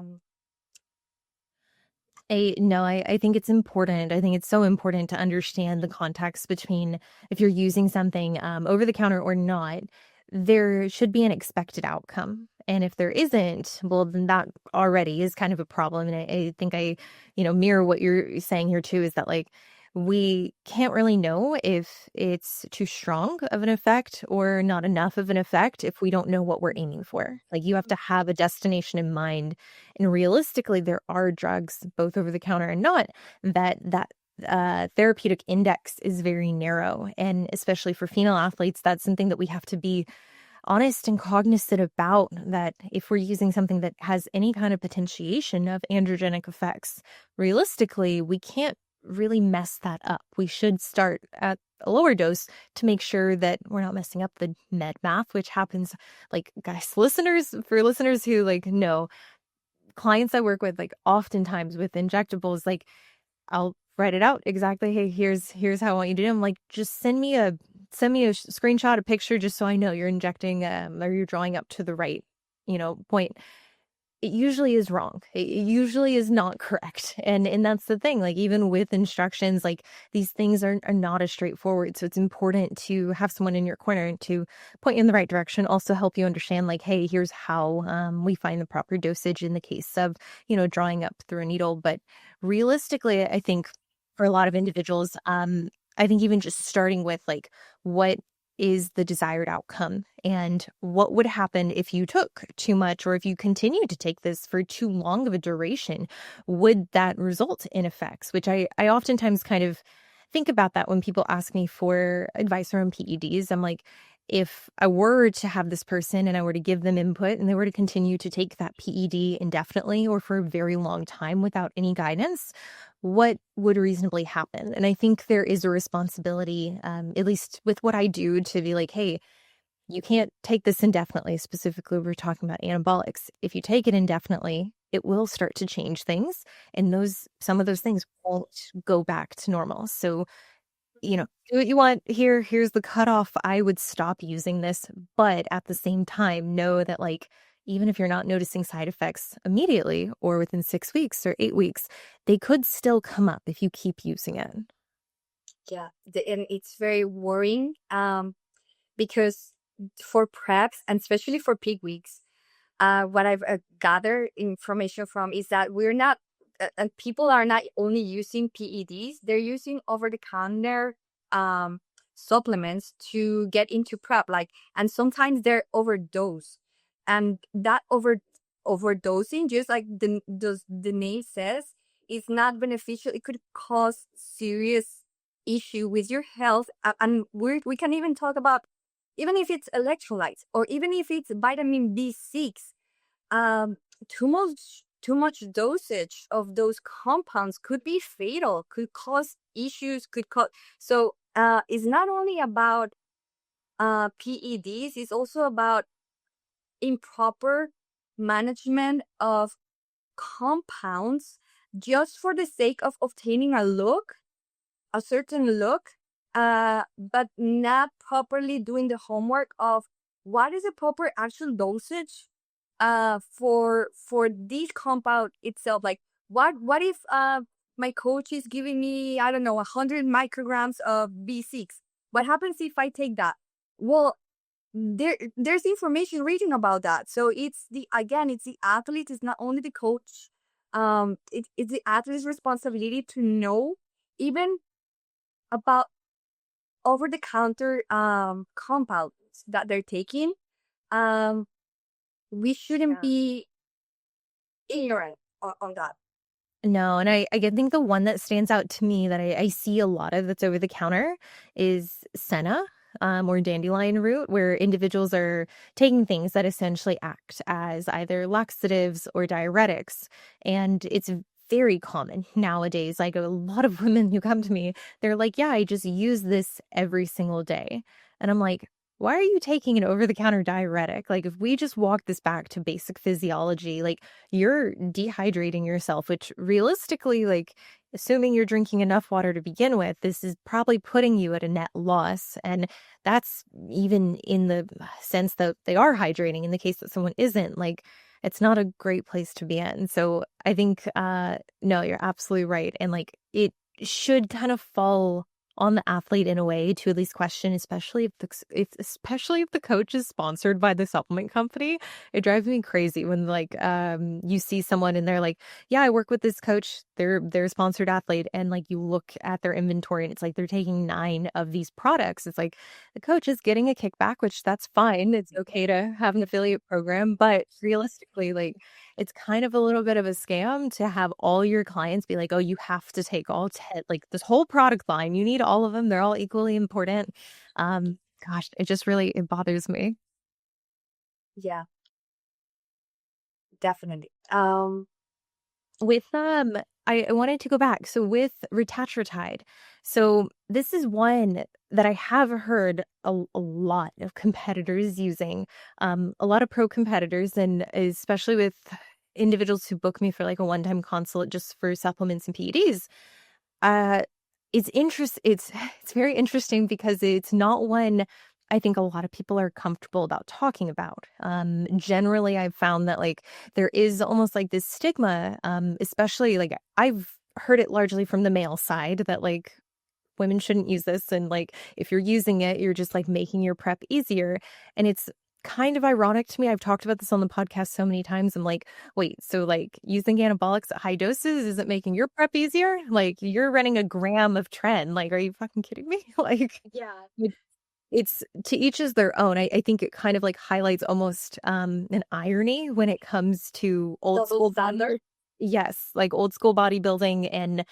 think it's important. I think it's so important to understand the context between if you're using something over the counter or not, there should be an expected outcome. And if there isn't, well, then that already is kind of a problem. And I think mirror what you're saying here too, is that like we can't really know if it's too strong of an effect or not enough of an effect if we don't know what we're aiming for. Like you have to have a destination in mind, and realistically, there are drugs, both over the counter and not, that therapeutic index is very narrow. And especially for female athletes, that's something that we have to be honest and cognizant about, that if we're using something that has any kind of potentiation of androgenic effects, realistically, we can't really mess that up. We should start at a lower dose to make sure that we're not messing up the med math, which happens, like, guys, for listeners who like know, clients I work with, like oftentimes with injectables, like I'll write it out exactly. Hey, here's how I want you to do. I'm like, just send me a screenshot, a picture, just so I know you're injecting or you're drawing up to the right, point. It usually is wrong. It usually is not correct. And that's the thing. Like even with instructions, like these things are not as straightforward. So it's important to have someone in your corner and to point you in the right direction. Also help you understand, like, hey, here's how we find the proper dosage in the case of, drawing up through a needle. But realistically, I think for a lot of individuals, I think even just starting with like what is the desired outcome and what would happen if you took too much, or if you continued to take this for too long of a duration, would that result in effects? Which I oftentimes kind of think about that when people ask me for advice around PEDs. I'm like, if I were to have this person and I were to give them input and they were to continue to take that PED indefinitely or for a very long time without any guidance, what would reasonably happen? And I think there is a responsibility, at least with what I do, to be like, hey, you can't take this indefinitely. Specifically, we're talking about anabolics. If you take it indefinitely, it will start to change things, and some of those things won't go back to normal. So, do what you want. Here's the cutoff. I would stop using this, but at the same time, know that, like, even if you're not noticing side effects immediately or within 6 weeks or 8 weeks, they could still come up if you keep using it. Yeah, and it's very worrying, because for preps, and especially for peak weeks, what I've gathered information from is that we're not, people are not only using PEDs, they're using over-the-counter supplements to get into prep, like, and sometimes they're overdose, and that overdosing, just like the name says, is not beneficial. It could cause serious issue with your health, and we can even talk about, even if it's electrolytes or even if it's vitamin B6, um, too much dosage of those compounds could be fatal, could cause issues, could cause. So it's not only about PEDs, it's also about improper management of compounds just for the sake of obtaining a certain look, but not properly doing the homework of what is the proper actual dosage for this compound itself. Like what if my coach is giving me, I don't know, 100 micrograms of B6? What happens if I take that? Well, there's information reading about that. So it's the athlete, it's not only the coach. It's the athlete's responsibility to know even about over the counter compounds that they're taking. We shouldn't be ignorant on that. No, and I think the one that stands out to me that I see a lot of that's over the counter is senna, or dandelion root, where individuals are taking things that essentially act as either laxatives or diuretics. And it's very common nowadays. Like a lot of women who come to me, they're like, yeah, I just use this every single day. And I'm like, why are you taking an over-the-counter diuretic? Like, if we just walk this back to basic physiology, like you're dehydrating yourself, which realistically, like assuming you're drinking enough water to begin with, this is probably putting you at a net loss. And that's even in the sense that they are hydrating. In the case that someone isn't, like it's not a great place to be in. So I think, no, you're absolutely right. And like it should kind of fall on the athlete in a way to at least question, especially if the coach is sponsored by the supplement company. It drives me crazy when like you see someone and they're like, yeah, I work with this coach, they're a sponsored athlete, and like you look at their inventory and it's like they're taking 9 of these products. It's like the coach is getting a kickback, which that's fine. It's okay to have an affiliate program, but realistically, like it's kind of a little bit of a scam to have all your clients be like, oh, you have to take all 10, like this whole product line. You need all of them. They're all equally important. Gosh, it bothers me. Yeah, definitely. With I wanted to go back. So with Retatrutide, so this is one that I have heard a lot of competitors using, a lot of pro competitors, and especially with individuals who book me for like a one-time consult just for supplements and PEDs. Uh, it's very interesting because it's not one I think a lot of people are comfortable about talking about. Generally, I've found that like there is almost like this stigma, especially like I've heard it largely from the male side that like women shouldn't use this, and like if you're using it, you're just like making your prep easier. And it's kind of ironic to me. I've talked about this on the podcast so many times. I'm like, wait, so like using anabolics at high doses isn't making your prep easier? Like you're running a gram of tren. Like, are you fucking kidding me? Like, Yeah. it's to each is their own. I think it kind of like highlights almost an irony when it comes to old Double school standard. yes, like old school bodybuilding and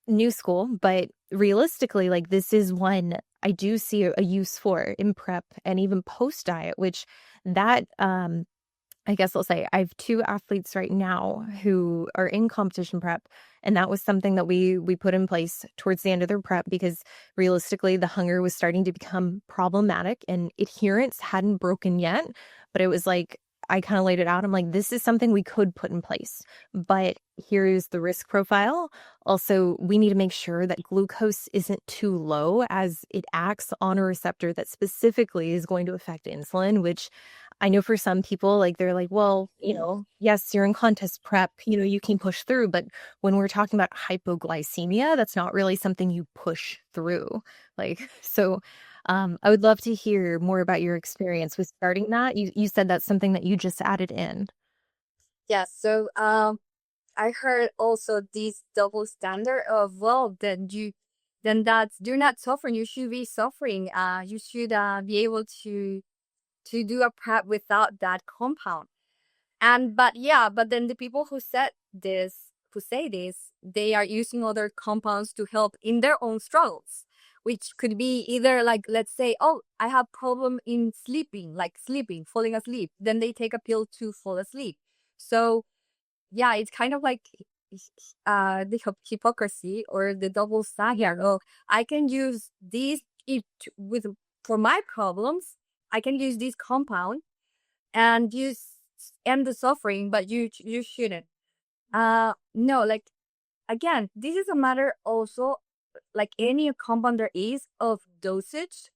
new school. But realistically, like this is one I do see a use for in prep and even post diet, which that I guess I'll say I have 2 athletes right now who are in competition prep, and that was something that we put in place towards the end of their prep because realistically the hunger was starting to become problematic and adherence hadn't broken yet, but it was like I kind of laid it out. I'm like, this is something we could put in place, but here's the risk profile. Also, we need to make sure that glucose isn't too low as it acts on a receptor that specifically is going to affect insulin, which I know for some people, like they're like, well, yes, you're in contest prep, you can push through. But when we're talking about hypoglycemia, that's not really something you push through. Like, so I would love to hear more about your experience with starting that. You said that's something that you just added in. Yeah. So I heard also this double standard of, well, then that's you're not suffering. You should be suffering. You should be able to do a prep without that compound. But then the people who say this, they are using other compounds to help in their own struggles, which could be either like, let's say, oh, I have problem in sleeping, falling asleep. Then they take a pill to fall asleep. So yeah, it's kind of like the hypocrisy or the double standard. Oh, I can use these with for my problems. I can use this compound, and you end the suffering, but you shouldn't. No, like, again, this is a matter also, like any compound there is, of dosage,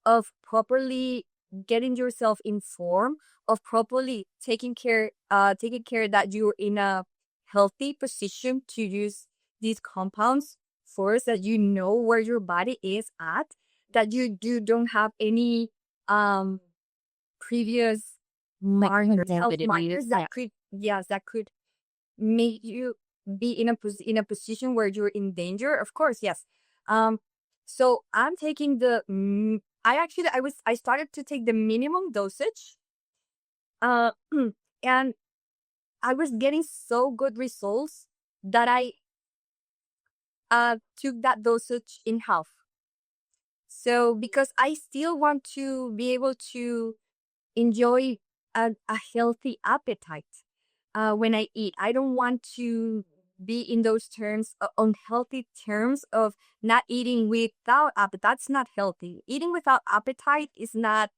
of properly getting yourself informed, of properly taking care that you're in a healthy position to use these compounds first, that you know where your body is at, that you don't have any previous health markers that could, yes, that could make you be in a position where you're in danger. Of course, yes. So I'm taking I started to take the minimum dosage, uh and I was getting so good results that I took that dosage in half. So because I still want to be able to enjoy a healthy appetite when I eat. I don't want to be in those terms, unhealthy terms of not eating without appetite. That's not healthy. Eating without appetite is not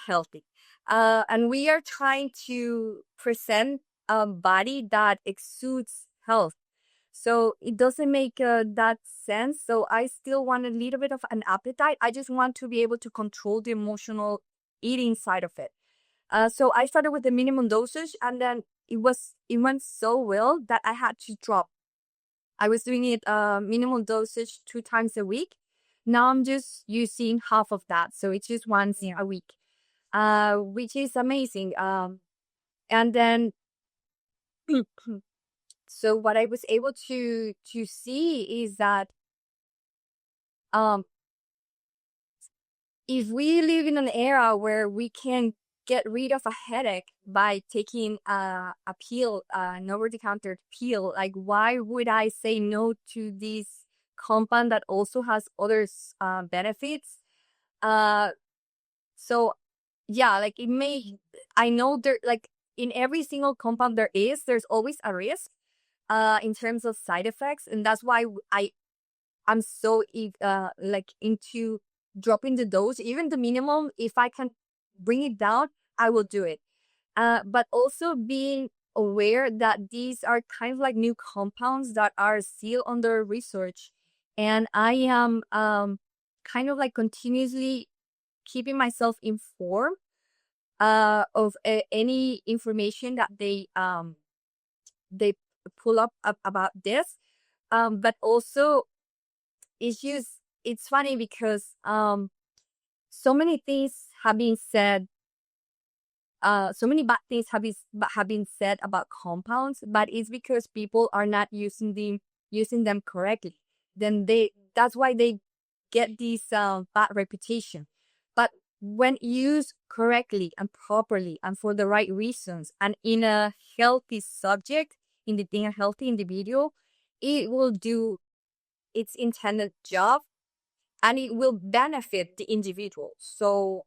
healthy. And we are trying to present a body that exudes health. So it doesn't make that sense. So I still want a little bit of an appetite. I just want to be able to control the emotional eating side of it. So I started with the minimum dosage, and then it went so well that I had to drop. I was doing it minimum dosage 2 times a week. Now I'm just using half of that, so it's just once a week, which is amazing. And then so what I was able to see is that if we live in an era where we can get rid of a headache by taking a pill, an over-the-counter pill, like, why would I say no to this compound that also has other benefits? So yeah, like, I know there, like, in every single compound there's always a risk in terms of side effects, and that's why I'm so like into dropping the dose, even the minimum. If I can bring it down, I will do it. But also being aware that these are kind of like new compounds that are still under research, and I am kind of like continuously keeping myself informed of any information that they pull up about this. But also, it's funny because so many things have been said, so many bad things have been said about compounds, but it's because people are not using them correctly. Then that's why they get this bad reputation. But when used correctly and properly and for the right reasons and in a healthy subject, in a healthy individual, it will do its intended job, and it will benefit the individual. So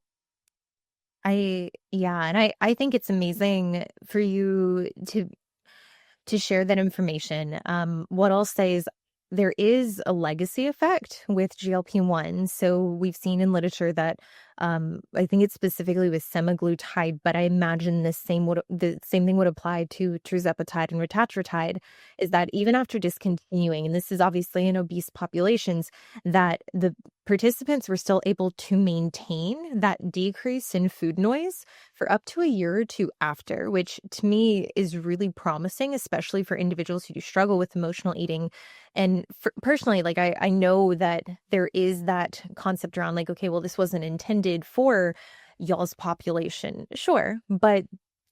I think it's amazing for you to share that information. What I'll say is there is a legacy effect with GLP-1. So we've seen in literature that I think it's specifically with semaglutide, but I imagine the same thing would apply to tirzepatide and retatrutide, is that even after discontinuing, and this is obviously in obese populations, that the participants were still able to maintain that decrease in food noise for up to a year or two after, which to me is really promising, especially for individuals who do struggle with emotional eating. And personally, like I know that there is that concept around like, okay, well, this wasn't intended for y'all's population. Sure, but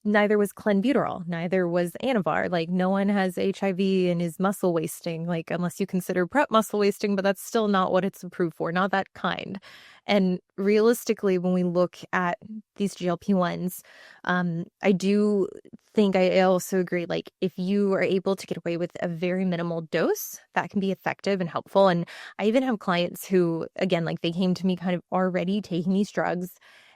neither was clenbuterol, neither was Anavar. Like, no one has HIV and is muscle wasting, like, unless you consider prep muscle wasting, but that's still not what it's approved for, not that kind. And realistically, when we look at these GLP-1s, I do think I also agree, like, if you are able to get away with a very minimal dose, that can be effective and helpful. And I even have clients who, again, like, they came to me kind of already taking these drugs,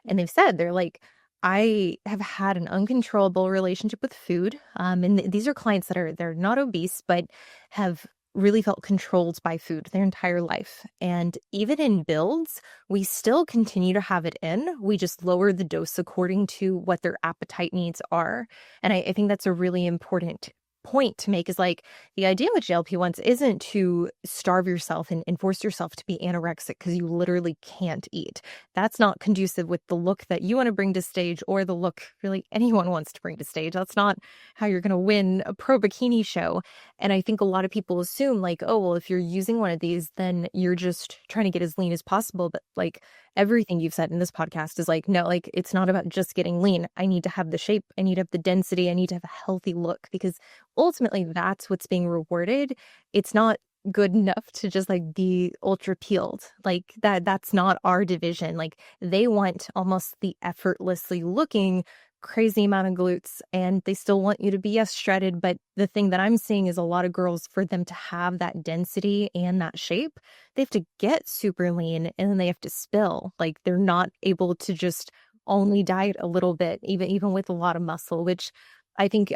and they've said, they're like, I have had an uncontrollable relationship with food. And these are clients that they're not obese, but have really felt controlled by food their entire life. And even in builds, we still continue to have it in. We just lower the dose according to what their appetite needs are. And I think that's a really important point to make, is like the idea with GLP-1s isn't to starve yourself and force yourself to be anorexic because you literally can't eat. That's not conducive with the look that you want to bring to stage, or the look really anyone wants to bring to stage. That's not how you're going to win a pro bikini show. And I think a lot of people assume like, oh, well, if you're using one of these, then you're just trying to get as lean as possible. But like everything you've said in this podcast is like, no, like it's not about just getting lean. I need to have the shape. I need to have the density. I need to have a healthy look, because ultimately that's what's being rewarded. It's not good enough to just like be ultra peeled. Like that's not our division. Like they want almost the effortlessly looking crazy amount of glutes, and they still want you to be shredded. But the thing that I'm seeing is a lot of girls, for them to have that density and that shape, they have to get super lean, and then they have to spill. Like they're not able to just only diet a little bit, even with a lot of muscle, which I think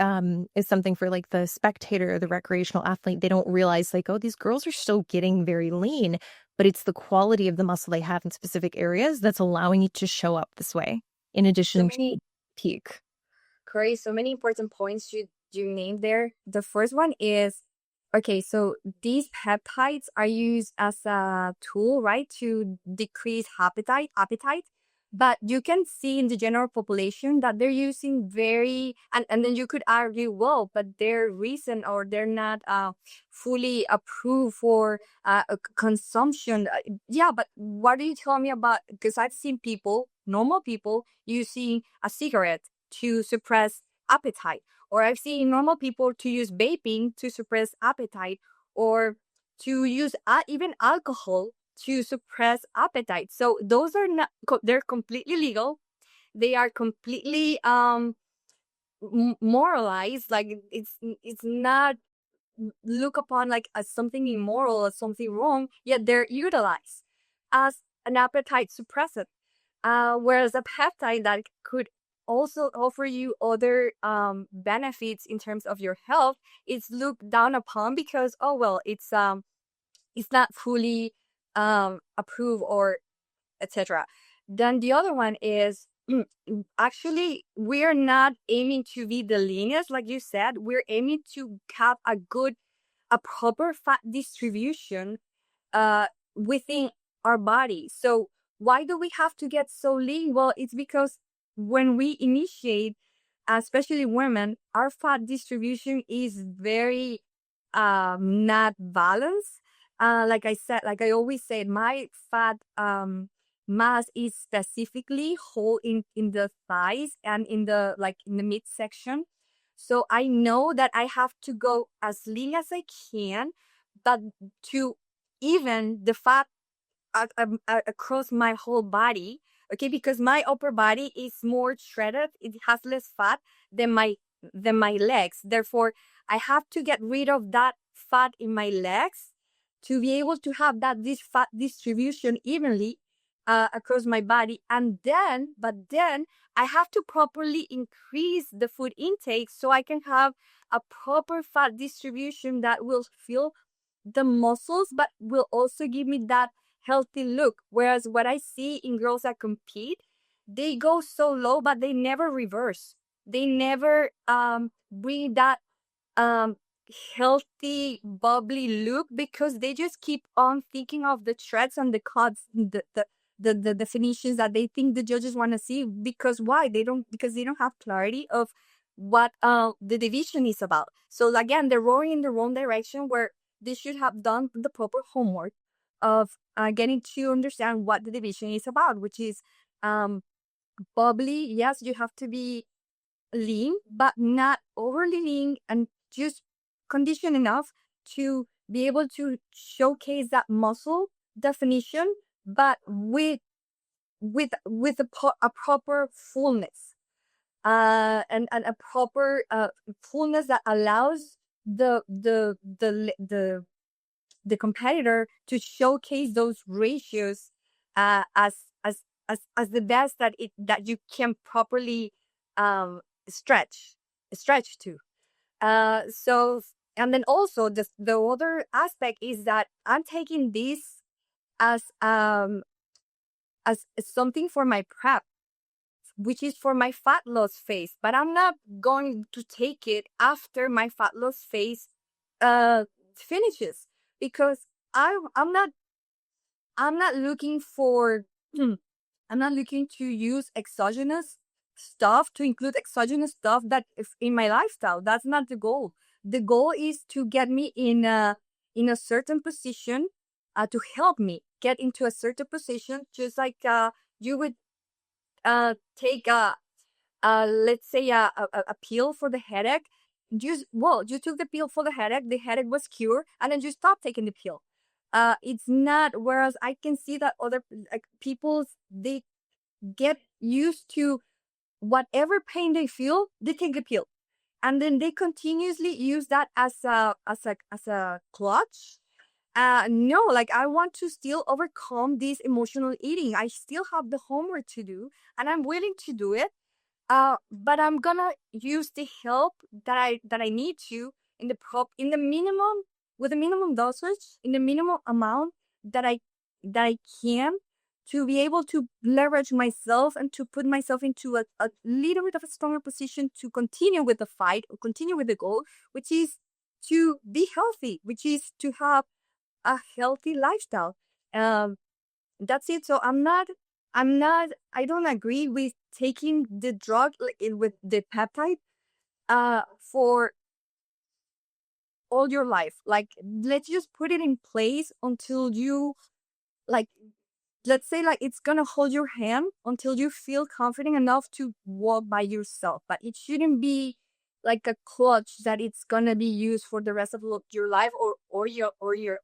is something for like the spectator or the recreational athlete. They don't realize like, oh, these girls are still getting very lean, but it's the quality of the muscle they have in specific areas that's allowing it to show up this way, in So addition to many, peak. Corey, so many important points you named there. The first one is, okay, so these peptides are used as a tool, right, to decrease appetite. But you can see in the general population that they're using and then you could argue, well, but they're recent, or they're not fully approved for consumption. Yeah, but what do you tell me about? Because I've seen people, normal people, using a cigarette to suppress appetite, or I've seen normal people to use vaping to suppress appetite, or to use even alcohol to suppress appetite. So those are not, they're completely legal. They are completely moralized. Like it's not look upon like as something immoral, as something wrong, yet they're utilized as an appetite suppressant. Whereas a peptide that could also offer you other benefits in terms of your health is looked down upon because, oh well, it's not fully approved, or etc. Then the other one is actually we're not aiming to be the leanest, like you said. We're aiming to have a proper fat distribution uh within our body. So why do we have to get so lean? Well, it's because when we initiate, especially women, our fat distribution is very not balanced. Like I said, like I always said, my fat mass is specifically whole in the thighs and in the midsection. So I know that I have to go as lean as I can, but to even the fat across my whole body. Okay, because my upper body is more shredded, it has less fat than my legs. Therefore, I have to get rid of that fat in my legs to be able to have this fat distribution evenly across my body. But then I have to properly increase the food intake so I can have a proper fat distribution that will fill the muscles, but will also give me that healthy look. Whereas what I see in girls that compete, they go so low, but they never reverse. They never bring that um healthy, bubbly look, because they just keep on thinking of the threads and the cuts, the definitions that they think the judges want to see. Because why? Because they don't have clarity of what the division is about. So again, they're rowing in the wrong direction, where they should have done the proper homework of getting to understand what the division is about, which is bubbly. Yes, you have to be lean, but not overly lean, and just conditioned enough to be able to showcase that muscle definition, but with a proper fullness, and a proper fullness that allows the competitor to showcase those ratios as the best that you can properly um stretch to. So And then also the other aspect is that I'm taking this as something for my prep, which is for my fat loss phase, but I'm not going to take it after my fat loss phase uh finishes, because I'm not looking for I'm not looking to use exogenous stuff, to include exogenous stuff that if in my lifestyle. That's not the goal. The goal is to get me in a certain position, to help me get into a certain position, just like you would take let's say a pill for the headache. You took the pill for the headache was cured, and then you stopped taking the pill. It's not, whereas I can see that other like people, they get used to whatever pain they feel, they take the pill, and then they continuously use that as a clutch. No, like I want to still overcome this emotional eating. I still have the homework to do, and I'm willing to do it. But I'm gonna use the help that I need to in the minimum, with the minimum dosage, in the minimum amount that I can, to be able to leverage myself and to put myself into a little bit of a stronger position to continue with the fight or continue with the goal, which is to be healthy, which is to have a healthy lifestyle. Um, that's it. So I don't agree with taking the drug, like with the peptide, for all your life. Like, let's just put it in place until you, like, let's say, like, it's gonna hold your hand until you feel confident enough to walk by yourself. But it shouldn't be like a clutch that it's gonna be used for the rest of your life, or your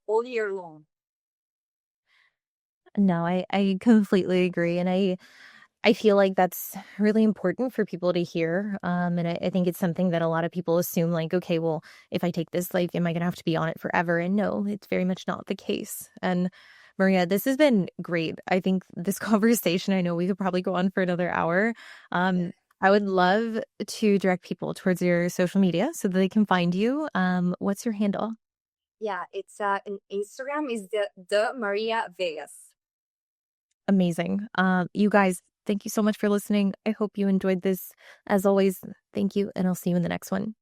all year long. No, I completely agree. And I feel like that's really important for people to hear. And I think it's something that a lot of people assume, like, okay, well, if I take this, like, am I going to have to be on it forever? And no, it's very much not the case. And Maria, this has been great. I think this conversation, I know we could probably go on for another hour. I would love to direct people towards your social media so that they can find you. What's your handle? Yeah, it's in Instagram is the Maria Vegas. Amazing. You guys, thank you so much for listening. I hope you enjoyed this. As always, thank you, and I'll see you in the next one.